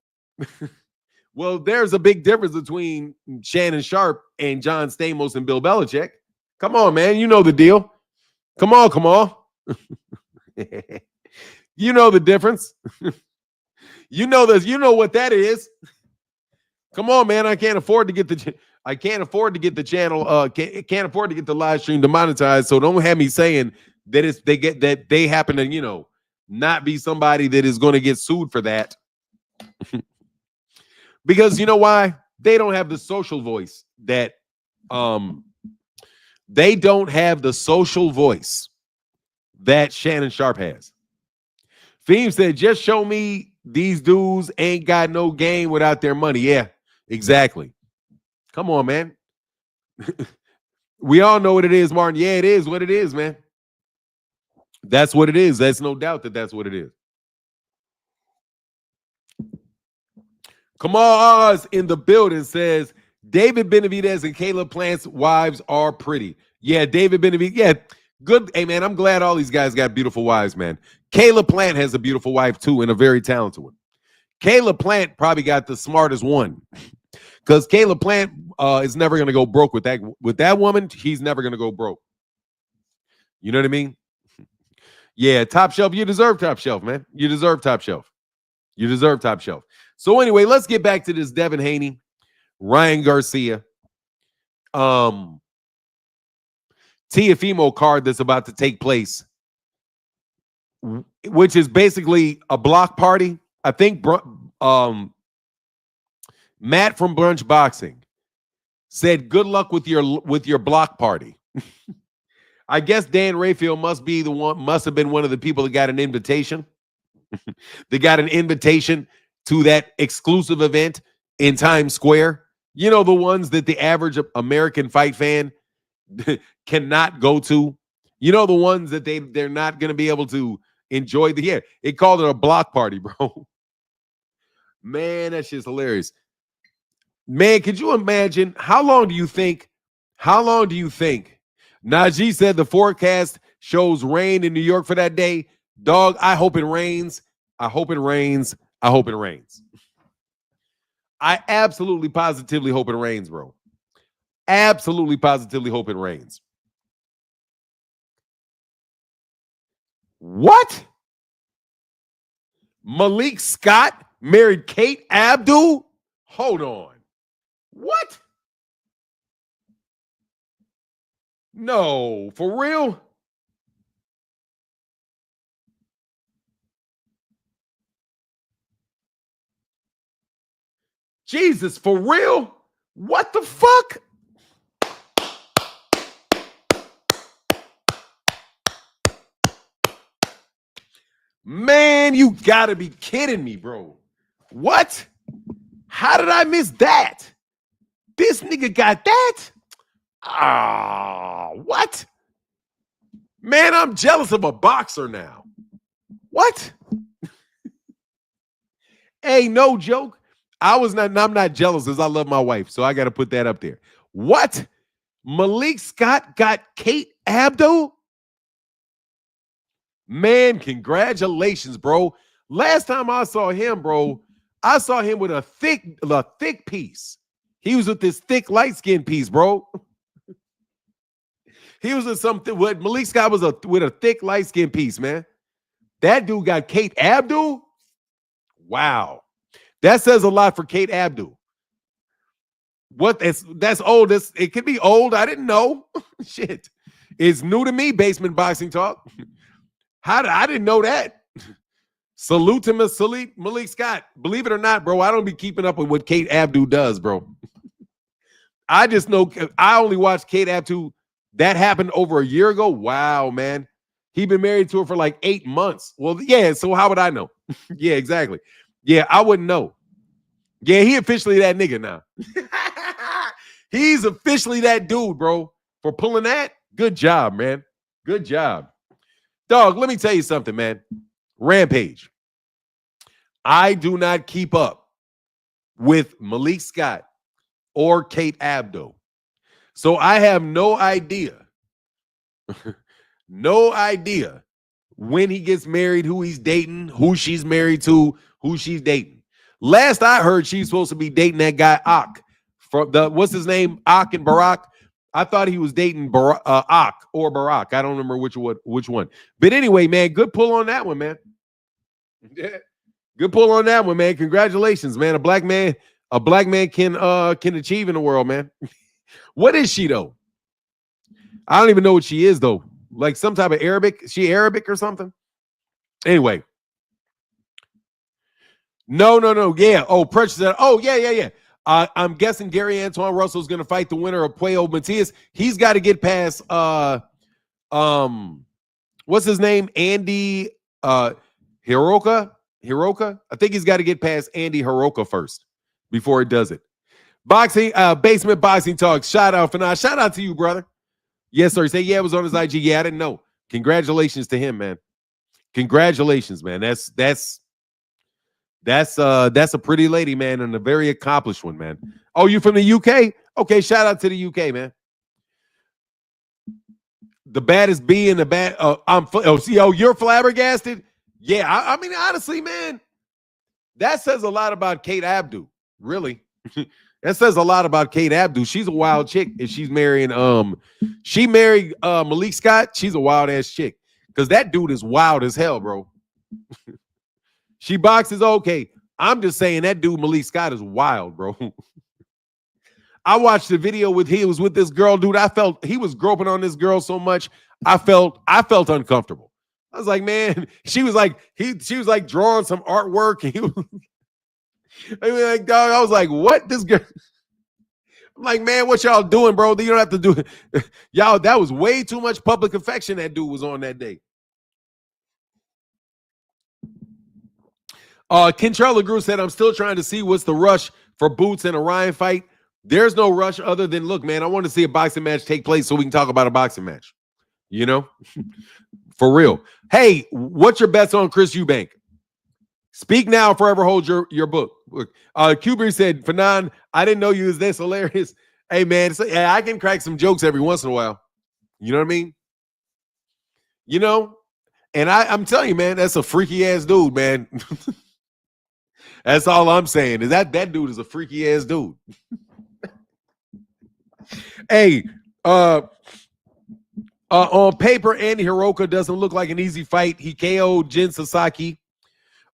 Well, there's a big difference between Shannon Sharpe and John Stamos and Bill Belichick. Come on, man. You know the deal. Come on. You know the difference. You know this. You know what that is. Come on, man. I can't afford to get the channel. Can't afford to get the live stream demonetized. So don't have me saying that they happen to not be somebody that is going to get sued for that. Because you know why? They don't have the social voice that they don't have the social voice that Shannon Sharpe has. Theme said, just show me these dudes ain't got no game without their money. Yeah, exactly. Come on, man. We all know what it is, Martin. Yeah, it is what it is, man. That's what it is. That's no doubt that's what it is. Kamal in the building says, David Benavidez and Caleb Plant's wives are pretty. Yeah, David Benavidez. Yeah, good. Hey, man, I'm glad all these guys got beautiful wives, man. Caleb Plant has a beautiful wife, too, and a very talented one. Caleb Plant probably got the smartest one because Caleb Plant is never going to go broke with that woman. He's never going to go broke. You know what I mean? Yeah, top shelf. You deserve top shelf, man. You deserve top shelf. You deserve top shelf. So anyway, let's get back to this Devin Haney, Ryan Garcia, Tiafimo card that's about to take place, which is basically a block party. I think Matt from Brunch Boxing said, "Good luck with your block party." I guess Dan Rayfield must have been one of the people that got an invitation. They got an invitation to that exclusive event in Times Square. You know, the ones that the average American fight fan cannot go to. You know, the ones that they're not going to be able to enjoy. It called it a block party, bro. Man, that shit's hilarious. Man, could you imagine how long do you think Najee said the forecast shows rain in New York for that day? Dog, I hope it rains. I hope it rains. I hope it rains. I absolutely positively hope it rains, bro. Absolutely positively hope it rains. What? Malik Scott married Kate Abdul? Hold on. What? No, for real? Jesus, for real? What the fuck? Man, you gotta be kidding me, bro. What? How did I miss that? This nigga got that? Ah, what? Man, I'm jealous of a boxer now. What? Hey, no joke. I'm not jealous because I love my wife, so I got to put that up there. What? Malik Scott got Kate Abdul? Man, congratulations, bro. Last time I saw him, bro, I saw him with a thick piece. He was with this thick, light-skinned piece, bro. He was with something. What Malik Scott was with a thick, light-skinned piece, man. That dude got Kate Abdul? Wow. That says a lot for Kate Abdul. What? That's old. It could be old. I didn't know. Shit. It's new to me, Basement Boxing Talk. I didn't know that. Salute to Malik Scott. Believe it or not, bro, I don't be keeping up with what Kate Abdul does, bro. I just know I only watched Kate Abdul. That happened over a year ago. Wow, man. He been married to her for like 8 months. Well, yeah, so how would I know? Yeah, exactly. Yeah, I wouldn't know. Yeah, he officially that nigga now. He's officially that dude, bro. For pulling that, good job, man. Good job. Dog, let me tell you something, man. Rampage. I do not keep up with Malik Scott or Kate Abdul. So I have no idea. No idea when he gets married, who he's dating, who she's married to, who she's dating. Last I heard, she's supposed to be dating that guy Ak from what's his name, Ak and Barack. I thought he was dating Ak or Barack. I don't remember which one. But anyway, man, good pull on that one, man. Yeah, good pull on that one, man. Congratulations, man. A black man can achieve in the world, man. What is she though? I don't even know what she is though. Like some type of Arabic. Is she Arabic or something? Anyway. No. Yeah. Oh, Precious said, oh, yeah. I'm guessing Gary Antoine Russell's going to fight the winner of Puello Matias. He's got to get past what's his name? Andy Hiroka. I think he's got to get past Andy Hiroka first before he does it. Boxing, Basement Boxing Talk. Shout out for now. Shout out to you, brother. Yes, sir. He said, yeah, it was on his IG. Yeah, I didn't know. Congratulations to him, man. Congratulations, man. That's a pretty lady, man, and a very accomplished one, man. Oh, you from the UK? Okay, shout out to the UK, man. The baddest bee in the bad. You're flabbergasted? Yeah, I mean, honestly, man, that says a lot about Kate Abdul. Really, that says a lot about Kate Abdul. She's a wild chick. If she's marrying, she married Malik Scott. She's a wild ass chick because that dude is wild as hell, bro. She boxes okay. I'm just saying that dude Malik Scott is wild, bro. I watched the video he was with this girl, dude. I felt he was groping on this girl so much. I felt uncomfortable. I was like, man, she was like drawing some artwork, and he was I mean, like, dog, I was like, what? This girl. I'm like, man, what y'all doing, bro? You don't have to do it. Y'all, that was way too much public affection that dude was on that day. Kentrell LaGrew said, I'm still trying to see what's the rush for Boots and a Ryan fight. There's no rush other than, look, man, I want to see a boxing match take place so we can talk about a boxing match. You know? For real. Hey, what's your bets on Chris Eubank? Speak now, forever hold your book. Kubrick said, Fanon, I didn't know you was this hilarious. Hey, man, I can crack some jokes every once in a while. You know what I mean? You know? And I'm telling you, man, that's a freaky ass dude, man. That's all I'm saying. Is that dude is a freaky ass dude. Hey, on paper, Andy Hiroka doesn't look like an easy fight. He KO'd Jin Sasaki,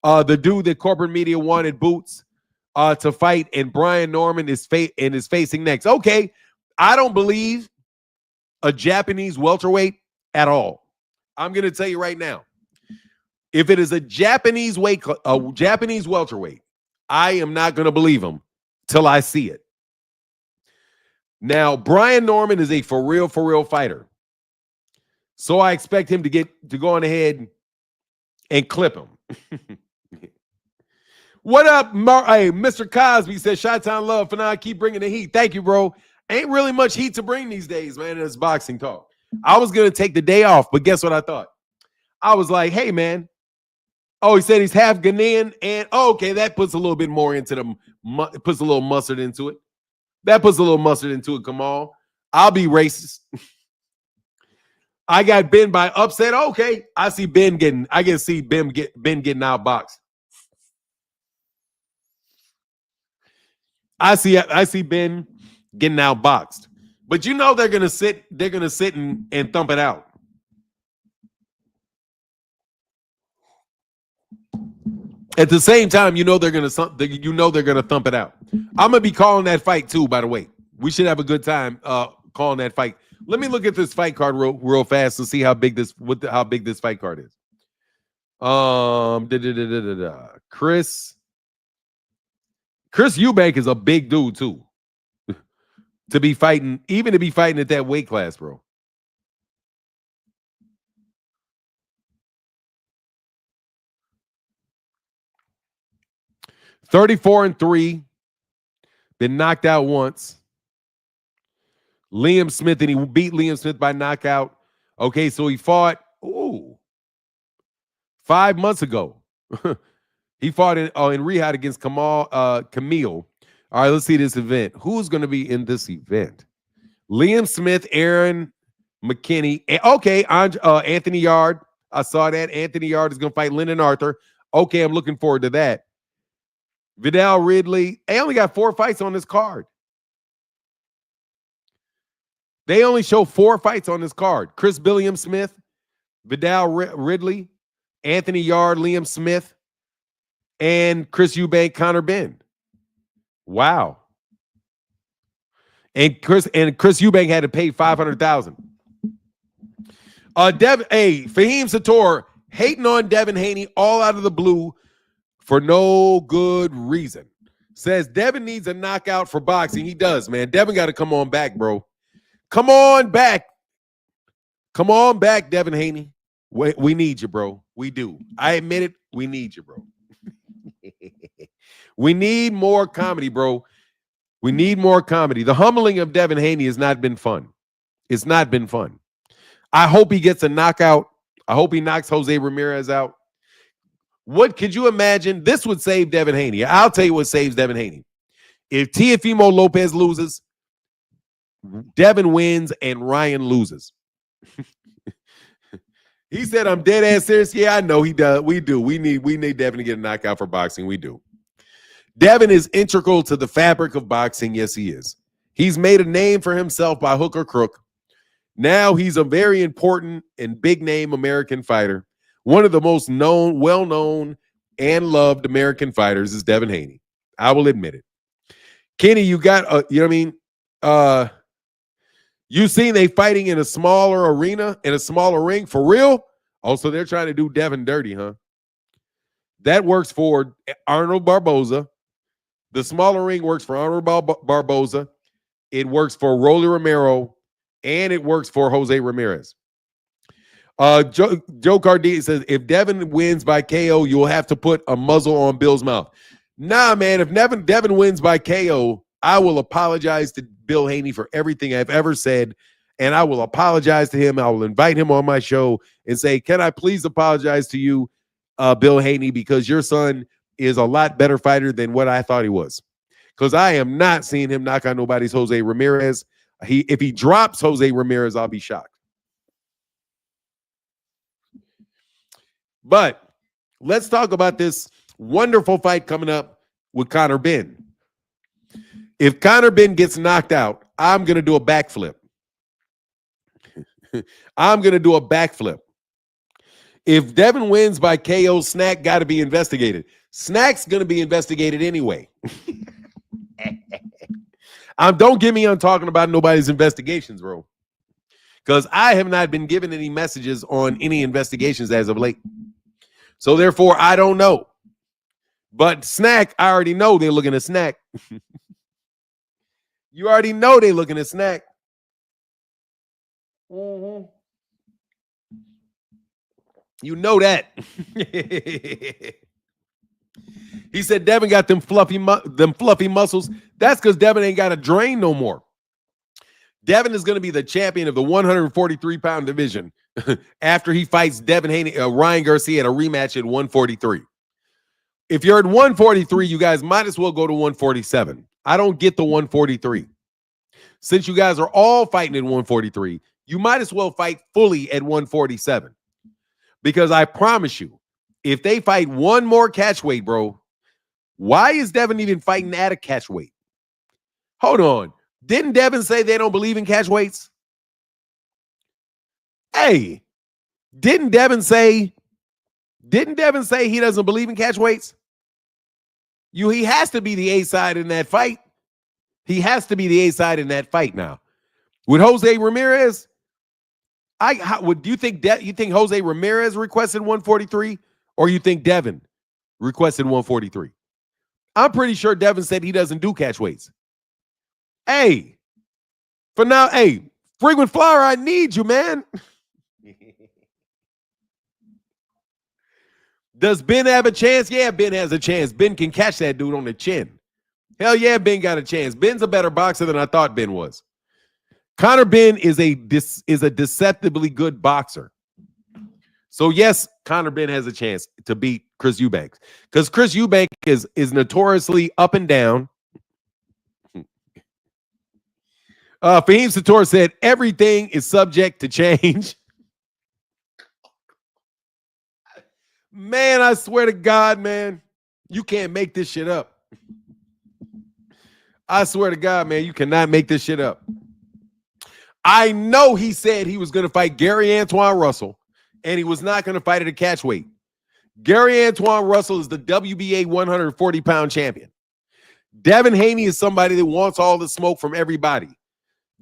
the dude that corporate media wanted Boots to fight, and Brian Norman is facing next. Okay, I don't believe a Japanese welterweight at all. I'm going to tell you right now. If it is a Japanese welterweight, I am not going to believe him till I see it. Now, Brian Norman is a for real fighter. So I expect him to go on ahead and clip him. What up, hey, Mr. Cosby says, Chi-Town love for now. Keep bringing the heat. Thank you, bro. Ain't really much heat to bring these days, man, in this boxing talk. I was going to take the day off, but guess what I thought? I was like, hey, man. Oh, he said he's half Ghanaian, and okay, that puts a little bit more into puts a little mustard into it. That puts a little mustard into it, Kamal. I'll be racist. I got Ben by upset. Okay, I see Ben getting. I can see Ben getting outboxed. I see Ben getting outboxed. But you know they're gonna sit and thump it out. At the same time, you know they're gonna thump it out. I'm gonna be calling that fight too. By the way, we should have a good time calling that fight. Let me look at this fight card real fast to see how big this fight card is. Chris Eubank is a big dude too. to be fighting at that weight class, bro. (34-3), been knocked out once. Liam Smith, and he beat Liam Smith by knockout. Okay, so he fought 5 months ago. He fought in Riyadh against Camille. All right, let's see this event. Who's going to be in this event? Liam Smith, Aaron McKinney. Okay, Anthony Yard. I saw that. Anthony Yard is going to fight Lyndon Arthur. Okay, I'm looking forward to that. Vidal Ridley. They only got 4 fights on this card. They only show 4 fights on this card. Chris Billiam Smith, Vidal Ridley, Anthony Yard, Liam Smith, and Chris Eubank, Connor Benn. Wow. And Chris Eubank had to pay $500,000. Fahim Sator hating on Devin Haney all out of the blue for no good reason. Says Devin needs a knockout for boxing. He does, man. Devin got to come on back, bro. Come on back. Come on back, Devin Haney. We need you, bro. We do. I admit it. We need you, bro. We need more comedy, bro. We need more comedy. The humbling of Devin Haney has not been fun. It's not been fun. I hope he gets a knockout. I hope he knocks Jose Ramirez out. What could you imagine? This would save Devin Haney. I'll tell you what saves Devin Haney. If Teofimo Lopez loses, Devin wins, and Ryan loses. He said, I'm dead ass serious. Yeah, I know he does. We do. We need Devin to get a knockout for boxing. We do. Devin is integral to the fabric of boxing. Yes, he is. He's made a name for himself by hook or crook. Now he's a very important and big name American fighter. One of the most well-known and loved American fighters is Devin Haney. I will admit it. Kenny, you got, you know what I mean? You seen they fighting in a smaller arena, in a smaller ring, for real? Also, they're trying to do Devin dirty, huh? That works for Arnold Barboza. The smaller ring works for Arnold Barboza. It works for Rolly Romero, and it works for Jose Ramirez. Joe Cardini says, if Devin wins by KO, you'll have to put a muzzle on Bill's mouth. Nah, man, if Devin wins by KO, I will apologize to Bill Haney for everything I've ever said, and I will apologize to him. I will invite him on my show and say, can I please apologize to you, Bill Haney, because your son is a lot better fighter than what I thought he was. Because I am not seeing him knock on nobody's Jose Ramirez. If he drops Jose Ramirez, I'll be shocked. But let's talk about this wonderful fight coming up with Conor Benn. If Conor Benn gets knocked out, I'm going to do a backflip. I'm going to do a backflip. If Devin wins by KO, Snack got to be investigated. Snack's going to be investigated anyway. Don't get me on talking about nobody's investigations, bro. Because I have not been given any messages on any investigations as of late. So therefore, I don't know. But Snack, I already know they're looking at Snack. You already know they're looking at Snack. Mm-hmm. You know that. He said Devin got them fluffy muscles. That's because Devin ain't got a drain no more. Devin is going to be the champion of the 143-pound division after he fights Devin Haney, Ryan Garcia at a rematch at 143. If you're at 143, you guys might as well go to 147. I don't get the 143. Since you guys are all fighting at 143, you might as well fight fully at 147. Because I promise you, if they fight one more catch weight, bro, why is Devin even fighting at a catch weight? Hold on. Didn't Devin say they don't believe in catch weights? Hey, didn't Devin say he doesn't believe in catch weights? He has to be the A side in that fight. He has to be the A side in that fight now. With Jose Ramirez, do you think Jose Ramirez requested 143, or you think Devin requested 143? I'm pretty sure Devin said he doesn't do catch weights. Hey, for now, hey, Frequent Flyer, I need you, man. Does Ben have a chance? Yeah, Ben has a chance. Ben can catch that dude on the chin. Hell yeah, Ben got a chance. Ben's a better boxer than I thought Ben was. Conor Benn is a deceptively good boxer. So yes, Conor Benn has a chance to beat Chris Eubanks, because Chris Eubanks is notoriously up and down. Fahim Sator said everything is subject to change. Man, I swear to God, man, you can't make this shit up. I swear to God, man, you cannot make this shit up. I know he said he was going to fight Gary Antoine Russell, and he was not going to fight at a catch weight. Gary Antoine Russell is the WBA 140-pound champion. Devin Haney is somebody that wants all the smoke from everybody.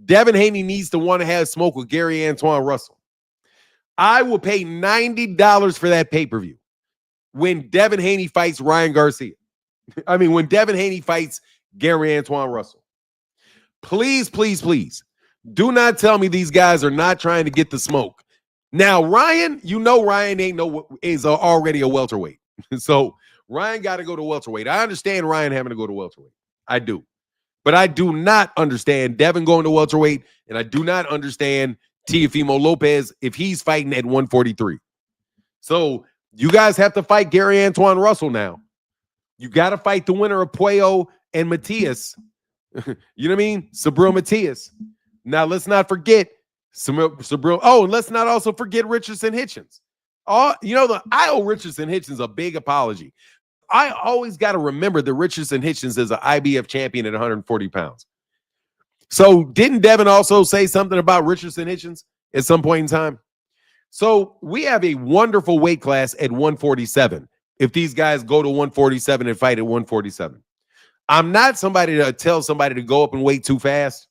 Devin Haney needs to want to have smoke with Gary Antoine Russell. I will pay $90 for that pay-per-view when Devin Haney fights Ryan Garcia. When Devin Haney fights Gary Antoine Russell. Please, please, please, do not tell me these guys are not trying to get the smoke. Now, Ryan, Ryan is already a welterweight. So Ryan got to go to welterweight. I understand Ryan having to go to welterweight. I do. But I do not understand Devin going to welterweight, and I do not understand Teofimo Lopez if he's fighting at 143. So you guys have to fight Gary Antoine Russell now. You got to fight the winner of Puello and Matias. You know what I mean? Sabril Matias. Now, let's not forget Sabril. Oh, and let's not also forget Richardson Hitchens. I owe Richardson Hitchens a big apology. I always got to remember that Richardson Hitchens is an IBF champion at 140 pounds. So didn't Devin also say something about Richardson Hitchens at some point in time? So we have a wonderful weight class at 147. if these guys go to 147 and fight at 147. I'm not somebody to tell somebody to go up and weight too fast,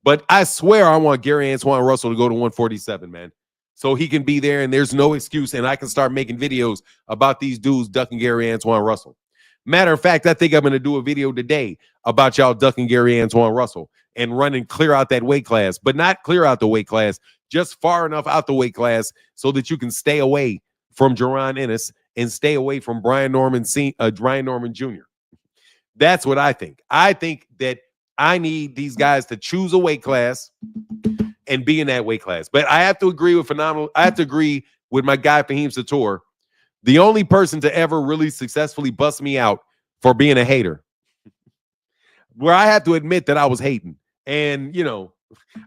but I swear I want Gary Antoine Russell to go to 147, man, so he can be there and there's no excuse, and I can start making videos about these dudes ducking Gary Antoine Russell. Matter of fact, I think I'm going to do a video today about y'all ducking Gary Antoine Russell and running clear out that weight class, but not clear out the weight class, just far enough out the weight class so that you can stay away from Jaron Ennis and stay away from Brian Norman Jr. That's what I think. I think that I need these guys to choose a weight class and be in that weight class. But I have to agree with I have to agree with my guy Fahim Sator. The only person to ever really successfully bust me out for being a hater, where I had to admit that I was hating, and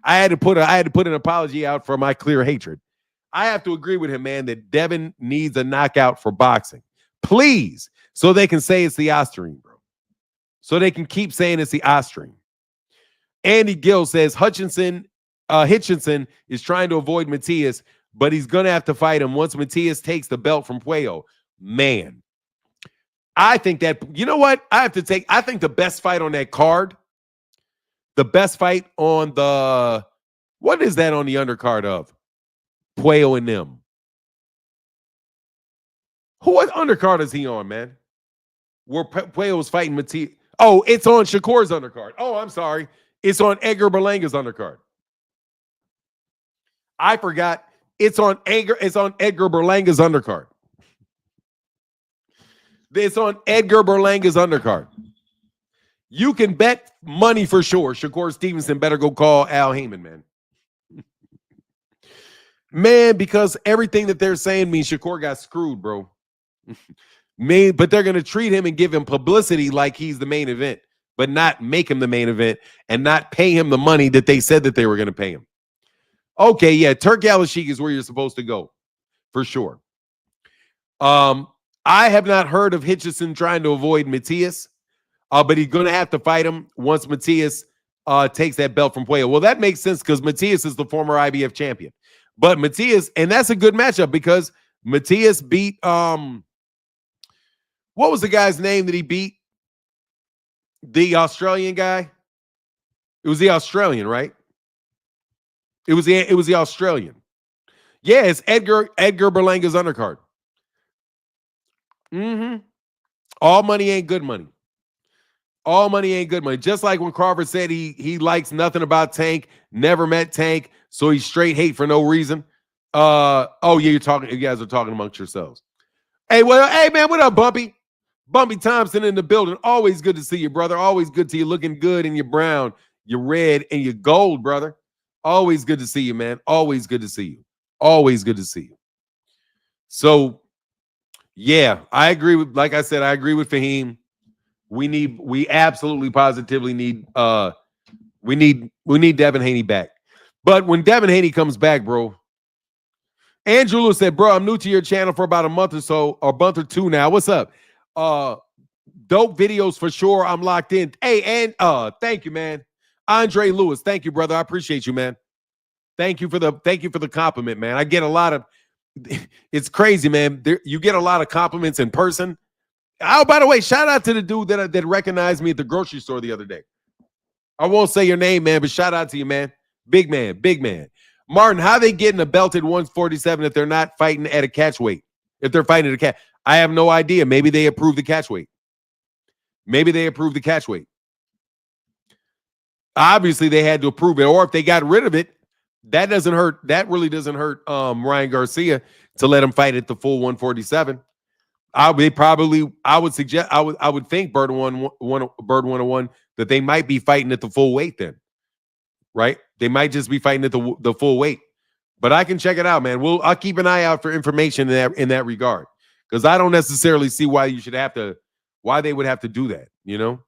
I had to put an apology out for my clear hatred. I have to agree with him, man, that Devin needs a knockout for boxing, please, so they can say it's the Ostarine, bro. So they can keep saying it's the Ostarine. Andy Gill says Hitchinson is trying to avoid Matias, but he's going to have to fight him once Matias takes the belt from Puello. Man, I think that, you know what? I think the best fight on that card, the best fight on what is that on the undercard of Puello and them? What undercard is he on, man? Where Puello was fighting Matias. Oh, it's on Shakur's undercard. Oh, I'm sorry. It's on Edgar Berlanga's undercard. I forgot. It's on Edgar Berlanga's undercard. It's on Edgar Berlanga's undercard. You can bet money for sure Shakur Stevenson better go call Al Heyman, man. Man, because everything that they're saying means Shakur got screwed, bro. But they're going to treat him and give him publicity like he's the main event, but not make him the main event and not pay him the money that they said that they were going to pay him. Okay, yeah, Turk Al-Sheikh is where you're supposed to go, for sure. I have not heard of Hitchison trying to avoid Matias, but he's going to have to fight him once Matias takes that belt from Puello. Well, that makes sense because Matias is the former IBF champion. But Matias, and that's a good matchup because Matias beat, what was the guy's name that he beat? The Australian guy? It was the Australian, right? It was the Australian. Yeah, it's Edgar Berlanga's undercard. All money ain't good money. All money ain't good money. Just like when Crawford said he likes nothing about Tank, never met Tank, so he's straight hate for no reason. Oh yeah, you guys are talking amongst yourselves. Hey, man, what up, Bumpy? Bumpy Thompson in the building. Always good to see you, brother. Always good to you. Looking good in your brown, your red, and your gold, brother. Always good to see you, man. Always good to see you. Always good to see you. So, yeah, I agree with, like I said, I agree with Fahim. We absolutely positively need we need Devin Haney back. But when Devin Haney comes back, bro, Andrew Lewis said, bro, I'm new to your channel for about a month or so, or a month or two now. What's up? Dope videos for sure. I'm locked in. Hey, and thank you, man. Andre Lewis, thank you, brother. I appreciate you, man. Thank you for the compliment, man. I get a lot of, it's crazy, man. You get a lot of compliments in person. Oh, by the way, shout out to the dude that recognized me at the grocery store the other day. I won't say your name, man, but shout out to you, man. Big man, big man. Martin, how they getting a belt at 147 if they're not fighting at a catch weight? If they're fighting at a catch, I have no idea. Maybe they approve the catch weight. Maybe they approve the catch weight. Obviously, they had to approve it, or if they got rid of it, that doesn't hurt. That really doesn't hurt Ryan Garcia to let him fight at the full 147. I would think Bird 101 that they might be fighting at the full weight then, right? They might just be fighting at the full weight. But I can check it out, man. I'll keep an eye out for information in that regard, because I don't necessarily see why they would have to do that, you know.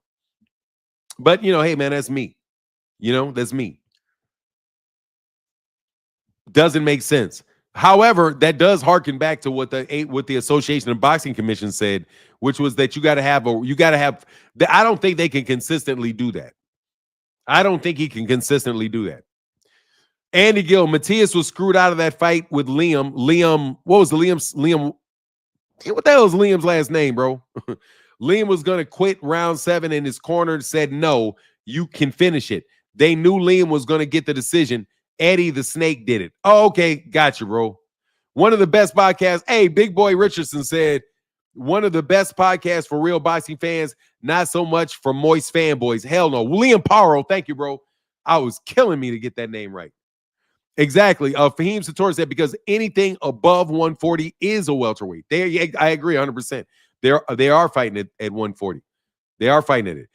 But hey, man, that's me. That's me. Doesn't make sense. However, that does harken back to what the Association of Boxing Commission said, which was that you got to have. I don't think they can consistently do that. I don't think he can consistently do that. Andy Gill, Matias was screwed out of that fight with Liam. What was the Liam? What the hell is Liam's last name, bro? Liam was going to quit round 7 and his corner said, no, you can finish it. They knew Liam was going to get the decision. Eddie the Snake did it. Oh, okay. Gotcha, bro. One of the best podcasts. Hey, Big Boy Richardson said, one of the best podcasts for real boxing fans, not so much for moist fanboys. Hell no. William Paro, thank you, bro. I was killing me to get that name right. Exactly. Fahim Sator said, because anything above 140 is a welterweight. I agree 100%. They are fighting it at 140. They are fighting it.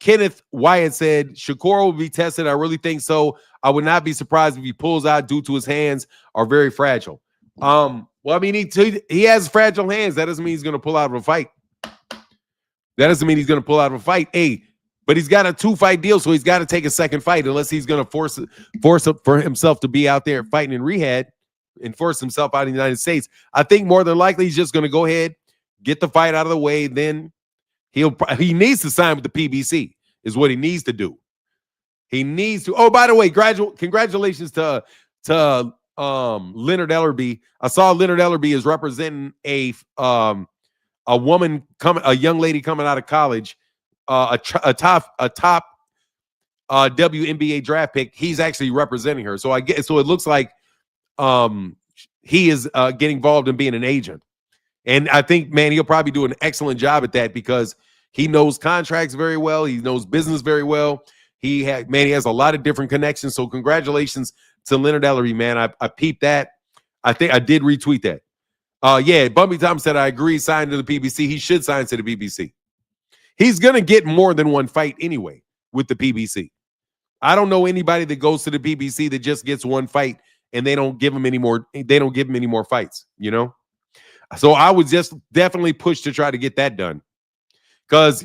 Kenneth Wyatt said, Shakur will be tested. I really think so. I would not be surprised if he pulls out due to his hands are very fragile. Well, I mean, he has fragile hands. That doesn't mean he's going to pull out of a fight. That doesn't mean he's going to pull out of a fight. Hey, but he's got a 2-fight deal, so he's got to take a second fight unless he's going to force for himself to be out there fighting in rehab and force himself out in the United States. I think more than likely he's just going to go ahead, get the fight out of the way. Then he needs to sign with the PBC is what he needs to do. He needs to. Oh, by the way, congratulations to Leonard Ellerby. I saw Leonard Ellerby is representing a woman a young lady coming out of college, a top WNBA draft pick. He's actually representing her. So it looks like he is getting involved in being an agent. And I think, man, he'll probably do an excellent job at that because he knows contracts very well. He knows business very well. He has a lot of different connections. So congratulations to Leonard Ellery, man. I peeped that. I think I did retweet that. Yeah, Bumpy Tom said, I agree, sign to the PBC. He should sign to the PBC. He's going to get more than one fight anyway with the PBC. I don't know anybody that goes to the PBC that just gets one fight and they don't give him any more. They don't give him any more fights, you know? So I would just definitely push to try to get that done. Because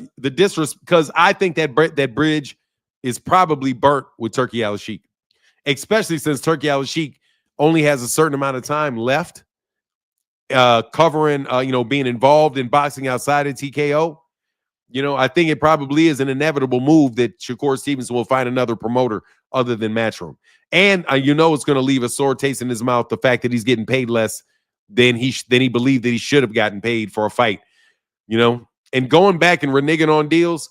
I think that bridge is probably burnt with Turki Al-Sheikh, especially since Turki Al-Sheikh only has a certain amount of time left covering, being involved in boxing outside of TKO. I think it probably is an inevitable move that Shakur Stevenson will find another promoter other than Matchroom. And it's going to leave a sore taste in his mouth, the fact that he's getting paid less than he believed that he should have gotten paid for a fight, and going back and reneging on deals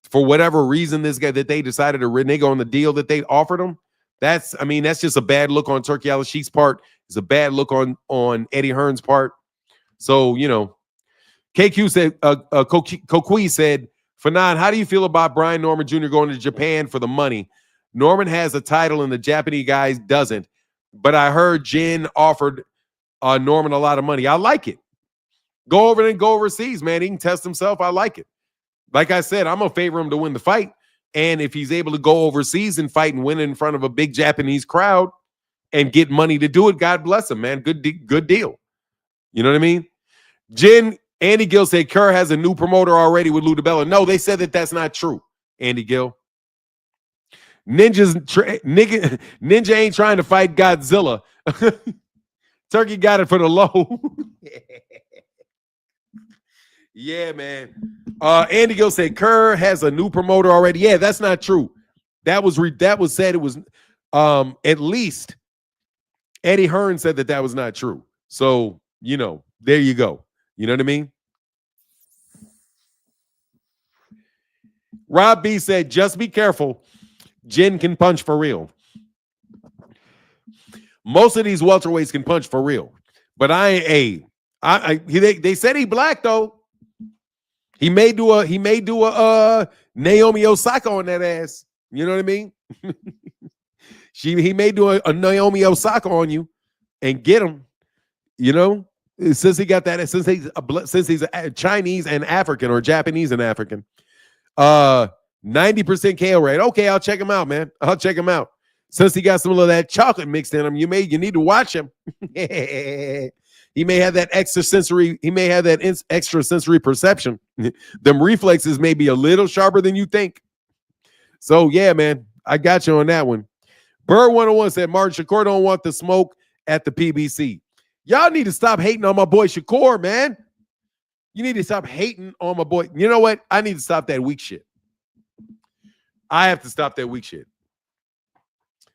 for whatever reason that they decided to renege on the deal that they offered him. That's just a bad look on Turki Al-Sheikh's part. It's a bad look on Eddie Hearn's part. So, KQ said, Kokui said, Fanon, how do you feel about Brian Norman Jr. going to Japan for the money? Norman has a title and the Japanese guy doesn't. But I heard Jin offered Norman a lot of money. I like it. Go over and go overseas, man. He can test himself. I like it. Like I said, I'm going to favor him to win the fight. And if he's able to go overseas and fight and win in front of a big Japanese crowd and get money to do it, God bless him, man. Good deal. You know what I mean? Andy Gill said Kerr has a new promoter already with Lou DiBella. No, they said that that's not true, Andy Gill. Ninja ain't trying to fight Godzilla. Turkey got it for the low. Yeah, man. Andy Gill said Kerr has a new promoter already. Yeah, that's not true. That was said. It was at least Eddie Hearn said that was not true. So there you go. You know what I mean? Rob B said, just be careful. Jin can punch for real. Most of these welterweights can punch for real. But they said he black though. He may do a Naomi Osaka on that ass. You know what I mean? He may do a Naomi Osaka on you and get him. Since he got that, since he's a Chinese and African or Japanese and African, 90% KO rate. Okay, I'll check him out, man. I'll check him out. Since he got some of that chocolate mixed in him, you need to watch him. He may have that extrasensory. He may have that extrasensory perception. Them reflexes may be a little sharper than you think. So yeah, man, I got you on that one. Bird 101 said Martin Shakur don't want the smoke at the PBC. Y'all need to stop hating on my boy Shakur, man. You need to stop hating on my boy. You know what? I need to stop that weak shit. I have to stop that weak shit.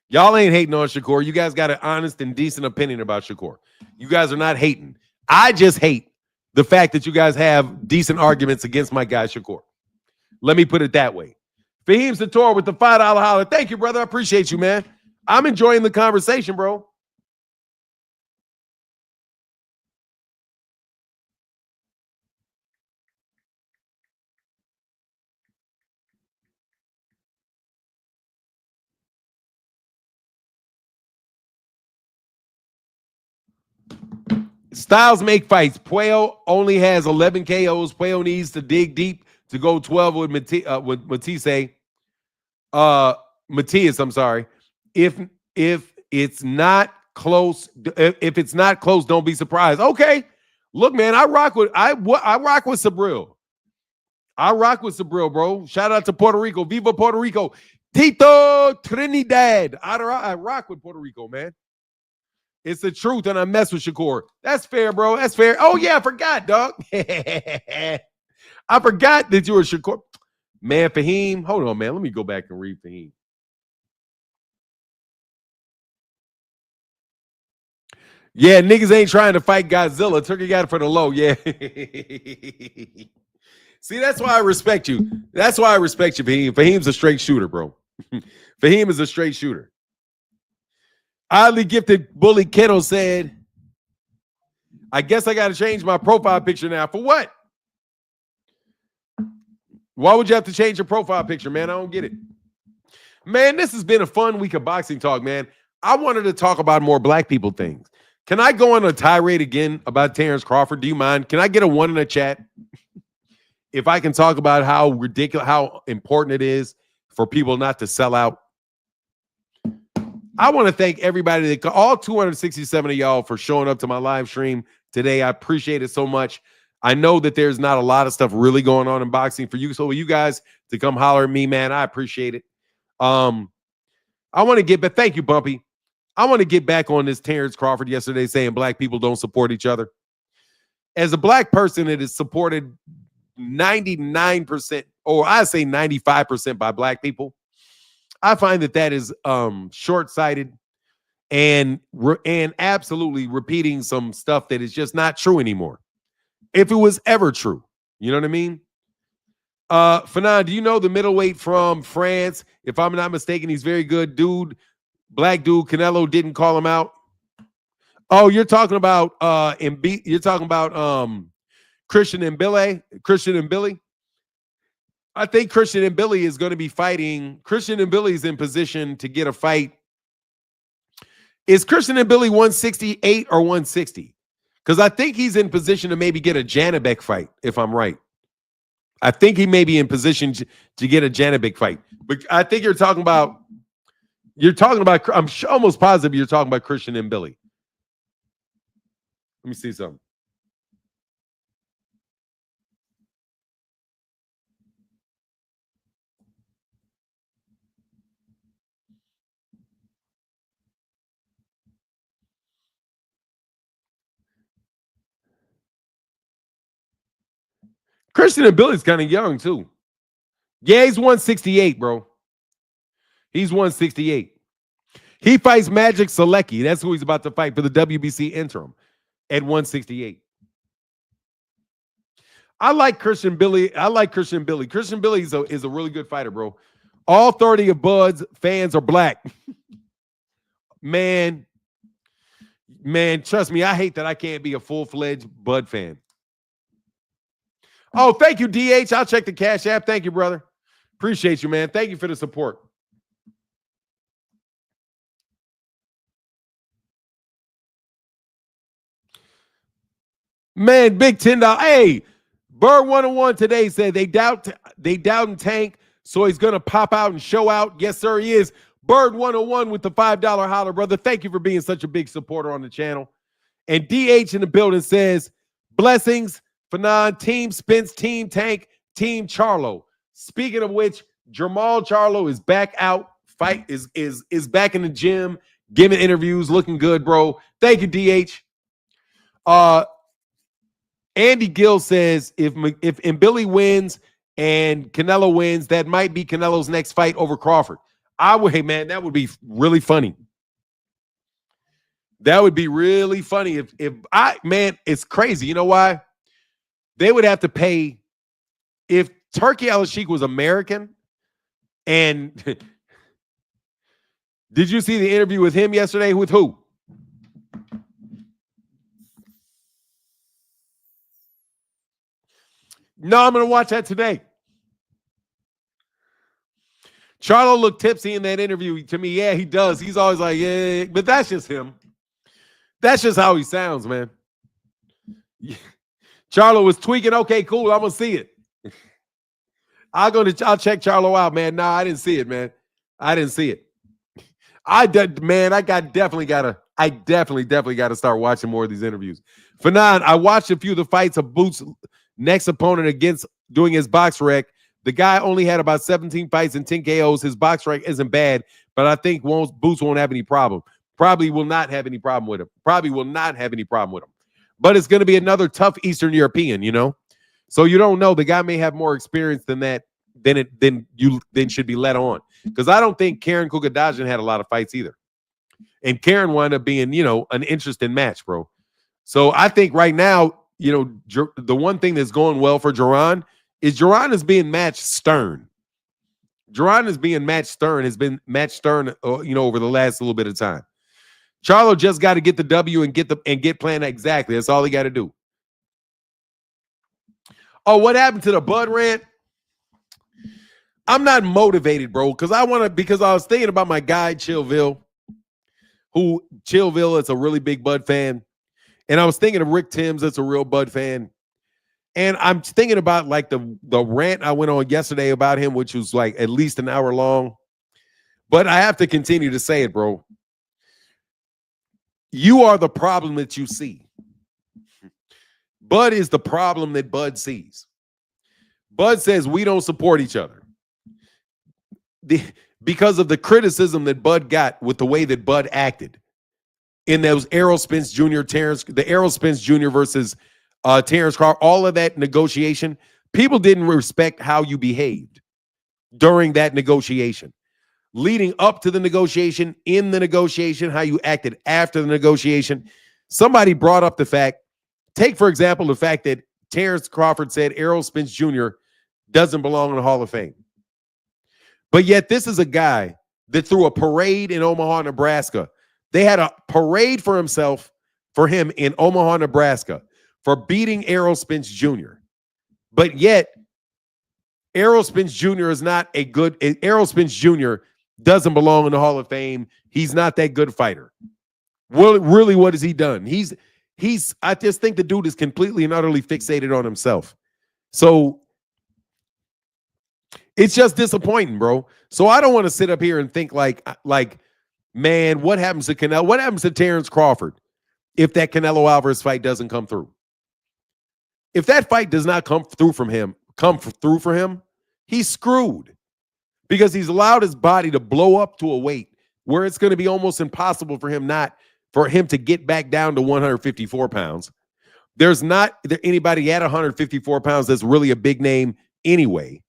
Y'all ain't hating on Shakur. You guys got an honest and decent opinion about Shakur. You guys are not hating. I just hate the fact that you guys have decent arguments against my guy Shakur. Let me put it that way. Fahim Sator with the $5 holler. Thank you, brother. I appreciate you, man. I'm enjoying the conversation, bro. Styles make fights. Puello only has 11 KOs. Puello needs to dig deep to go 12 with Matias. I'm sorry. If it's not close, don't be surprised. Okay, look, man, I rock with Sabril. I rock with Sabril, bro. Shout out to Puerto Rico. Viva Puerto Rico. Tito Trinidad. I rock with Puerto Rico, man. It's the truth, and I mess with Shakur. That's fair, bro. That's fair. Oh, yeah, I forgot, dog. I forgot that you were Shakur. Man, Fahim, hold on, man. Let me go back and read Fahim. Yeah, niggas ain't trying to fight Godzilla. Turkey got it for the low. Yeah. See, that's why I respect you. That's why I respect you, Fahim. Fahim's a straight shooter, bro. Fahim is a straight shooter. Oddly gifted bully Keno said, I guess I got to change my profile picture now. For what? Why would you have to change your profile picture, man? I don't get it. Man, this has been a fun week of boxing talk, man. I wanted to talk about more black people things. Can I go on a tirade again about Terence Crawford? Do you mind? Can I get a 1 in the chat? If I can talk about how ridiculous, how important it is for people not to sell out. I want to thank everybody, all 267 of y'all, for showing up to my live stream today. I appreciate it so much. I know that there's not a lot of stuff really going on in boxing for you. So you guys to come holler at me, man, I appreciate it. I want to get back. Thank you, Bumpy. I want to get back on this Terence Crawford yesterday saying black people don't support each other. As a black person, it is supported 99%, or I say 95% by black people. I find that is short-sighted and absolutely repeating some stuff that is just not true anymore. If it was ever true, you know what I mean? Fanan, do you know the middleweight from France? If I'm not mistaken, he's very good. Dude, black dude, Canelo didn't call him out. Oh, you're talking about you're talking about Christian and Billy. I think Christian and Billy is going to be fighting. Christian and Billy is in position to get a fight. Is Christian and Billy 168 or 160? Because I think he's in position to maybe get a Janibek fight, if I'm right. I think he may be in position to get a Janibek fight. But I think you're talking about, I'm almost positive you're talking about Christian and Billy. Let me see something. Christian and Billy's kind of young, too. Yeah, he's 168, bro. He's 168. He fights Magic Selecki. That's who he's about to fight for the WBC interim at 168. I like Christian Billy. Christian Billy is a really good fighter, bro. All 30 of Bud's fans are black. Man, trust me, I hate that I can't be a full-fledged Bud fan. Oh, thank you, DH. I'll check the Cash App. Thank you, brother. Appreciate you, man. Thank you for the support. Man, big $10. Hey, Bird 101 today said they doubt in Tank, so he's going to pop out and show out. Yes, sir, he is. Bird 101 with the $5 holler, brother. Thank you for being such a big supporter on the channel. And DH in the building says, blessings. Fanon, Team Spence, Team Tank, Team Charlo. Speaking of which, Jamal Charlo is back out. Is back in the gym, giving interviews, looking good, bro. Thank you, DH. Andy Gill says if Billy wins and Canelo wins, that might be Canelo's next fight over Crawford. Hey man, that would be really funny. That would be really funny if it's crazy. You know why? they would have to pay if Turki Al-Sheikh was American. And did you see the interview with him yesterday? With who? No, I'm going to watch that today. Charlo looked tipsy in that interview to me. Yeah, he does. He's always like, yeah, but that's just him. That's just how he sounds, man. Charlo was tweaking. Okay, cool. I'm going to see it. I'll check Charlo out, man. Nah, I didn't see it, man. I didn't see it. I definitely gotta start watching more of these interviews. Fanon, I watched a few of the fights of Boots' next opponent against doing his box rec. The guy only had about 17 fights and 10 KOs. His box rec isn't bad, but I think Boots won't have any problem. Probably will not have any problem with him. But it's going to be another tough Eastern European, you know? So you don't know. The guy may have more experience than that, than should be let on. Because I don't think Karen Kukadajian had a lot of fights either. And Karen wound up being, you know, an interesting match, bro. So I think right now, you know, the one thing that's going well for Jaron is being matched stern. Jaron is being matched stern, has been matched stern, you know, over the last little bit of time. Charlo just got to get the W and get planned exactly. That's all he got to do. Oh, what happened to the Bud rant? I'm not motivated, bro, because I was thinking about my guy, Chillville, is a really big Bud fan. And I was thinking of Rick Timms, that's a real Bud fan. And I'm thinking about like the rant I went on yesterday about him, which was like at least an hour long. But I have to continue to say it, bro. You are the problem that you see. Bud is the problem that Bud sees. Bud says we don't support each other. Because of the criticism that Bud got with the way that Bud acted in those Errol Spence Jr. versus Terence Crawford, all of that negotiation, people didn't respect how you behaved during that negotiation. Leading up to the negotiation, in the negotiation, how you acted after the negotiation. Somebody brought up the fact, take for example the fact that Terence Crawford said Errol Spence Jr. doesn't belong in the Hall of Fame. But yet this is a guy that threw a parade in Omaha, Nebraska. They had a parade for him in Omaha, Nebraska for beating Errol Spence Jr. But yet Errol Spence Jr. Errol Spence Jr. doesn't belong in the Hall of Fame. He's not that good fighter. Well, really, what has he done? I just think the dude is completely and utterly fixated on himself. So it's just disappointing, bro. So I don't want to sit up here and think like, man, what happens to Canelo? What happens to Terence Crawford if that Canelo Alvarez fight doesn't come through? If that fight does not come through for him, he's screwed because he's allowed his body to blow up to a weight where it's going to be almost impossible for him to get back down to 154 pounds. There's not anybody at 154 pounds that's really a big name anyway.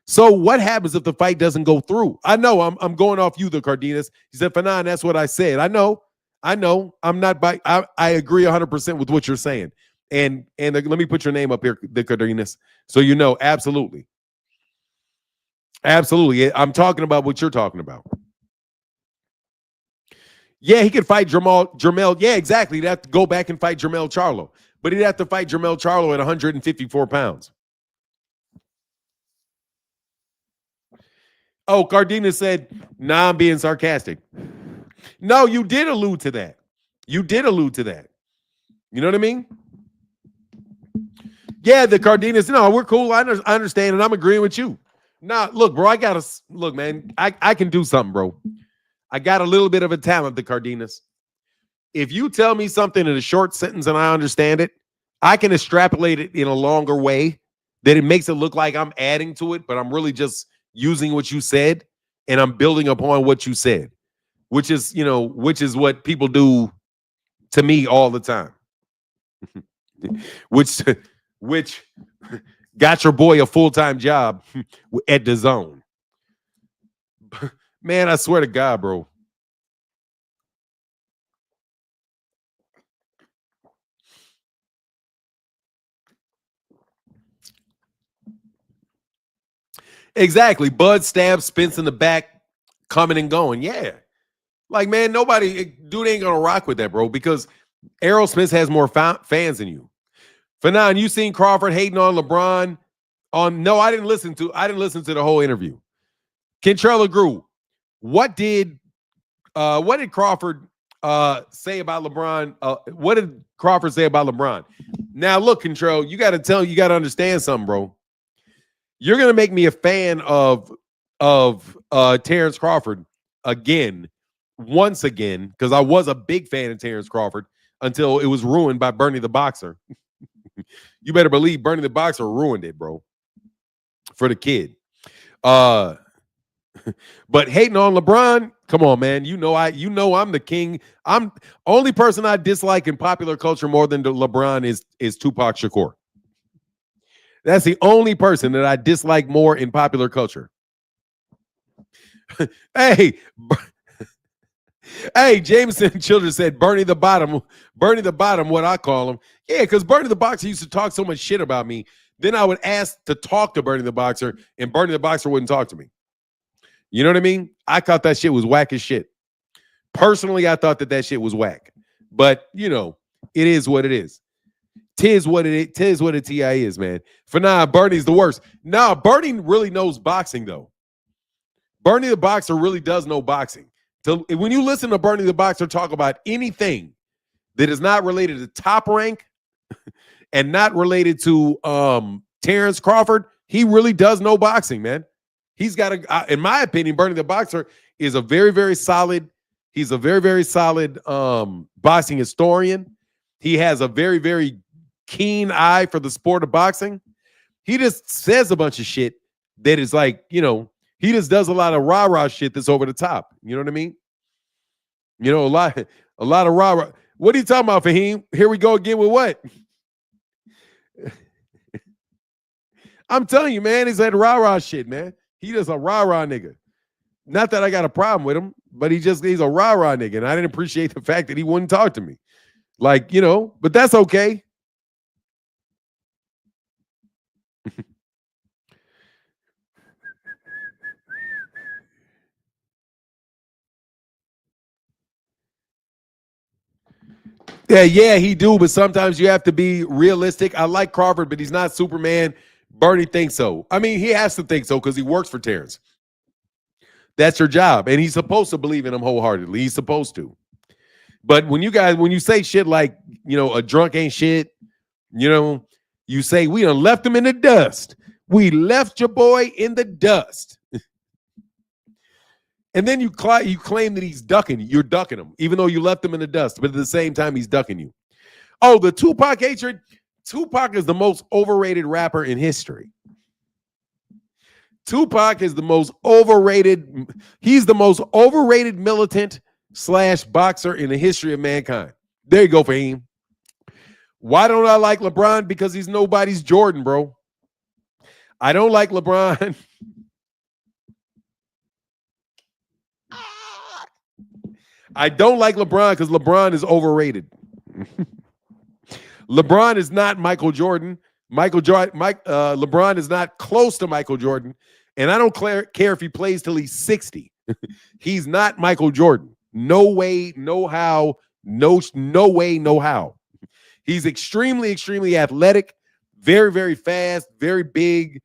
So what happens if the fight doesn't go through? I know I'm going off you, the Cardenas. He said, Fanon, that's what I said. I know. I'm not I agree 100% with what you're saying. And let me put your name up here, the Cardenas, so you know. Absolutely. I'm talking about what you're talking about. Yeah, he could fight Jermell. Yeah, exactly. He'd have to go back and fight Jermell Charlo. But he'd have to fight Jermell Charlo at 154 pounds. Oh, Cardenas said, nah, I'm being sarcastic. No, you did allude to that. You know what I mean? Yeah, the Cardenas, no, we're cool. I understand, and I'm agreeing with you. Nah, look, bro, man, I can do something, bro. I got a little bit of a talent, the Cardenas. If you tell me something in a short sentence and I understand it, I can extrapolate it in a longer way that it makes it look like I'm adding to it, but I'm really just using what you said and I'm building upon what you said, which is what people do to me all the time. which got your boy a full-time job at DAZN. Man, I swear to God, bro. Exactly. Bud stabs Spence in the back, coming and going. Yeah. Like, man, dude ain't going to rock with that, bro, because Errol Spence has more fans than you. Fanon, you seen Crawford hating on LeBron? No, I didn't listen to the whole interview. Kentrell Grew, what did Crawford say about LeBron? What did Crawford say about LeBron? Now, look, Kentrell, you got to understand something, bro. You're gonna make me a fan of Terence Crawford once again, because I was a big fan of Terence Crawford until it was ruined by Bernie the Boxer. You better believe Bernie the Boxer ruined it, bro, for the kid. But hating on LeBron, come on, man. You know I'm the king. I'm only person I dislike in popular culture more than LeBron is Tupac Shakur. That's the only person that I dislike more in popular culture. Hey, Jameson Children said Bernie the Bottom, what I call him. Yeah, because Bernie the Boxer used to talk so much shit about me. Then I would ask to talk to Bernie the Boxer, and Bernie the Boxer wouldn't talk to me. You know what I mean? I thought that shit was whack as shit. Personally, I thought that shit was whack. But, it is what it is. Tis what a TI is, man. For now, Bernie's the worst. Nah, Bernie really knows boxing, though. Bernie the Boxer really does know boxing. So when you listen to Bernie the Boxer talk about anything that is not related to Top Rank and not related to Terence Crawford, he really does know boxing, man. He's got in my opinion, Bernie the Boxer is a very, very solid. He's a very, very solid boxing historian. He has a very, very keen eye for the sport of boxing. He just says a bunch of shit that is like, he just does a lot of rah-rah shit that's over the top. You know what I mean? A lot of rah-rah. What are you talking about, Fahim? Here we go again with what? I'm telling you, man, he's that rah-rah shit, man. He just a rah-rah nigga. Not that I got a problem with him, but he's a rah-rah nigga. And I didn't appreciate the fact that he wouldn't talk to me. Like, but that's okay. Yeah, he do, but sometimes you have to be realistic. I like Crawford, but he's not Superman. Bernie thinks so. I mean, he has to think so because he works for Terence. That's your job, and he's supposed to believe in him wholeheartedly. He's supposed to. But when you say shit like, a drunk ain't shit, you say we done left him in the dust. We left your boy in the dust. And then you claim that he's ducking. You're ducking him, even though you left him in the dust. But at the same time, he's ducking you. Oh, the Tupac hatred. Tupac is the most overrated rapper in history. Tupac is the most overrated. He's the most overrated militant / boxer in the history of mankind. There you go, Fahim. Why don't I like LeBron? Because he's nobody's Jordan, bro. I don't like LeBron. I don't like LeBron because LeBron is overrated. LeBron is not Michael Jordan. LeBron is not close to Michael Jordan. And I don't care if he plays till he's 60. He's not Michael Jordan. No way, no how. No way, no how. He's extremely, extremely athletic, very, very fast, very big.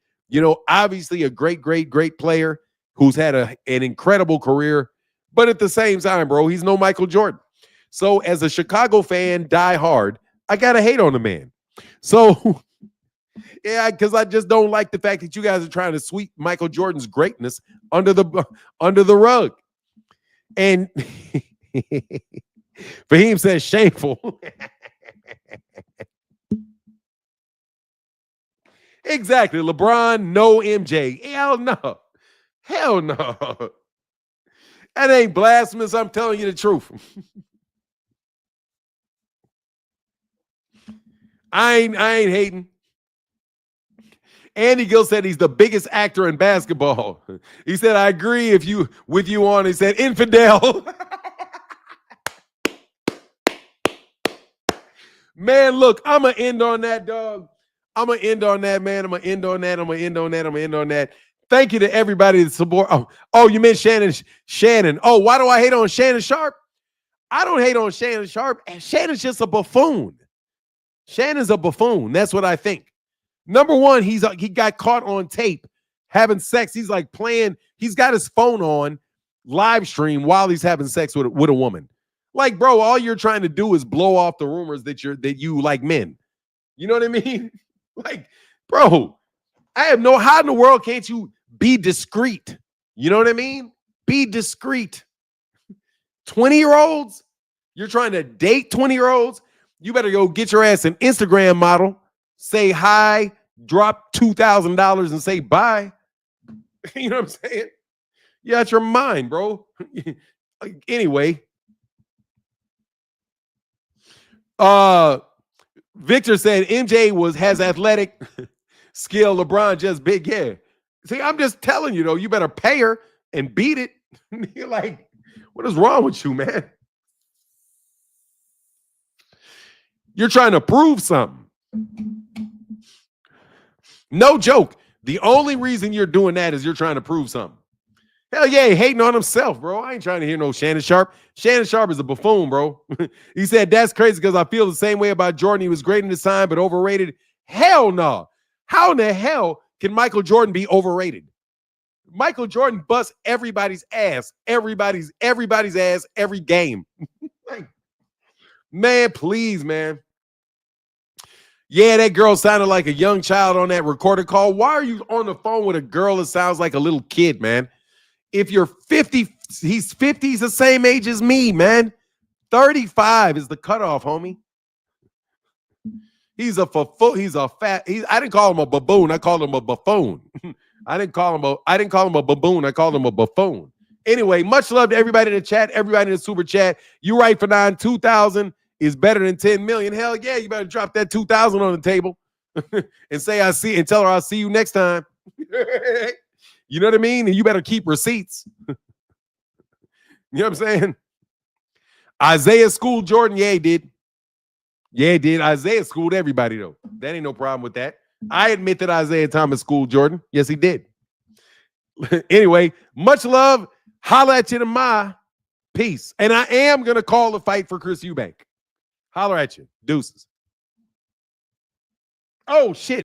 Obviously a great, great, great player who's had an incredible career. But at the same time, bro, he's no Michael Jordan. So as a Chicago fan, die hard, I got to hate on the man. So, yeah, because I just don't like the fact that you guys are trying to sweep Michael Jordan's greatness under the rug. And Fahim says shameful. Exactly. LeBron, no MJ. Hell no. Hell no. That ain't blasphemous. I'm telling you the truth. I ain't hating. Andy Gill said he's the biggest actor in basketball. He said, I agree with you on. He said, infidel. Man, look, I'm going to end on that, dog. I'm going to end on that, man. I'm going to end on that. Thank you to everybody that support. Oh, you meant Shannon. Oh, why do I hate on Shannon Sharpe? I don't hate on Shannon Sharpe. Shannon's just a buffoon. Shannon's a buffoon. That's what I think. Number one, he got caught on tape having sex. He's like playing. He's got his phone on live stream while he's having sex with a woman. Like, bro, all you're trying to do is blow off the rumors that you like men. You know what I mean? Like, bro, I have no. How in the world can't you be discreet? You know what I mean? Be discreet. 20-year-olds, you're trying to date 20-year-olds. You better go get your ass an Instagram model, say hi, drop $2,000 and say bye. You know what I'm saying? You out your mind, bro. Anyway. Victor said MJ has athletic skill. LeBron just big. Yeah. See, I'm just telling you, though, you better pay her and beat it. You're like, what is wrong with you, man? You're trying to prove something. No joke. The only reason you're doing that is you're trying to prove something. Hell yeah, hating on himself, bro. I ain't trying to hear no Shannon Sharpe. Shannon Sharpe is a buffoon, bro. He said, that's crazy because I feel the same way about Jordan. He was great in his time, but overrated. Hell no. How in the hell can Michael Jordan be overrated? Michael Jordan busts everybody's ass. Everybody's ass every game. Man, please, man. Yeah, that girl sounded like a young child on that recorded call. Why are you on the phone with a girl that sounds like a little kid, man? If you're 50, he's 50, he's the same age as me, man. 35 is the cutoff, homie. He's a fat. I didn't call him a baboon. I called him a buffoon. I didn't call him a baboon. I called him a buffoon. Anyway, much love to everybody in the chat, everybody in the super chat. You right for 2,000 is better than 10 million. Hell yeah, you better drop that 2,000 on the table and say I see and tell her I'll see you next time. You know what I mean? And you better keep receipts. You know what I'm saying? Isaiah schooled Jordan. Yeah, he did. Yeah, he did. Isaiah schooled everybody, though. That ain't no problem with that. I admit that Isaiah Thomas schooled Jordan. Yes, he did. Anyway, much love. Holla at you tomorrow. Peace. And I am going to call the fight for Chris Eubank. Holler at you. Deuces. Oh, shit.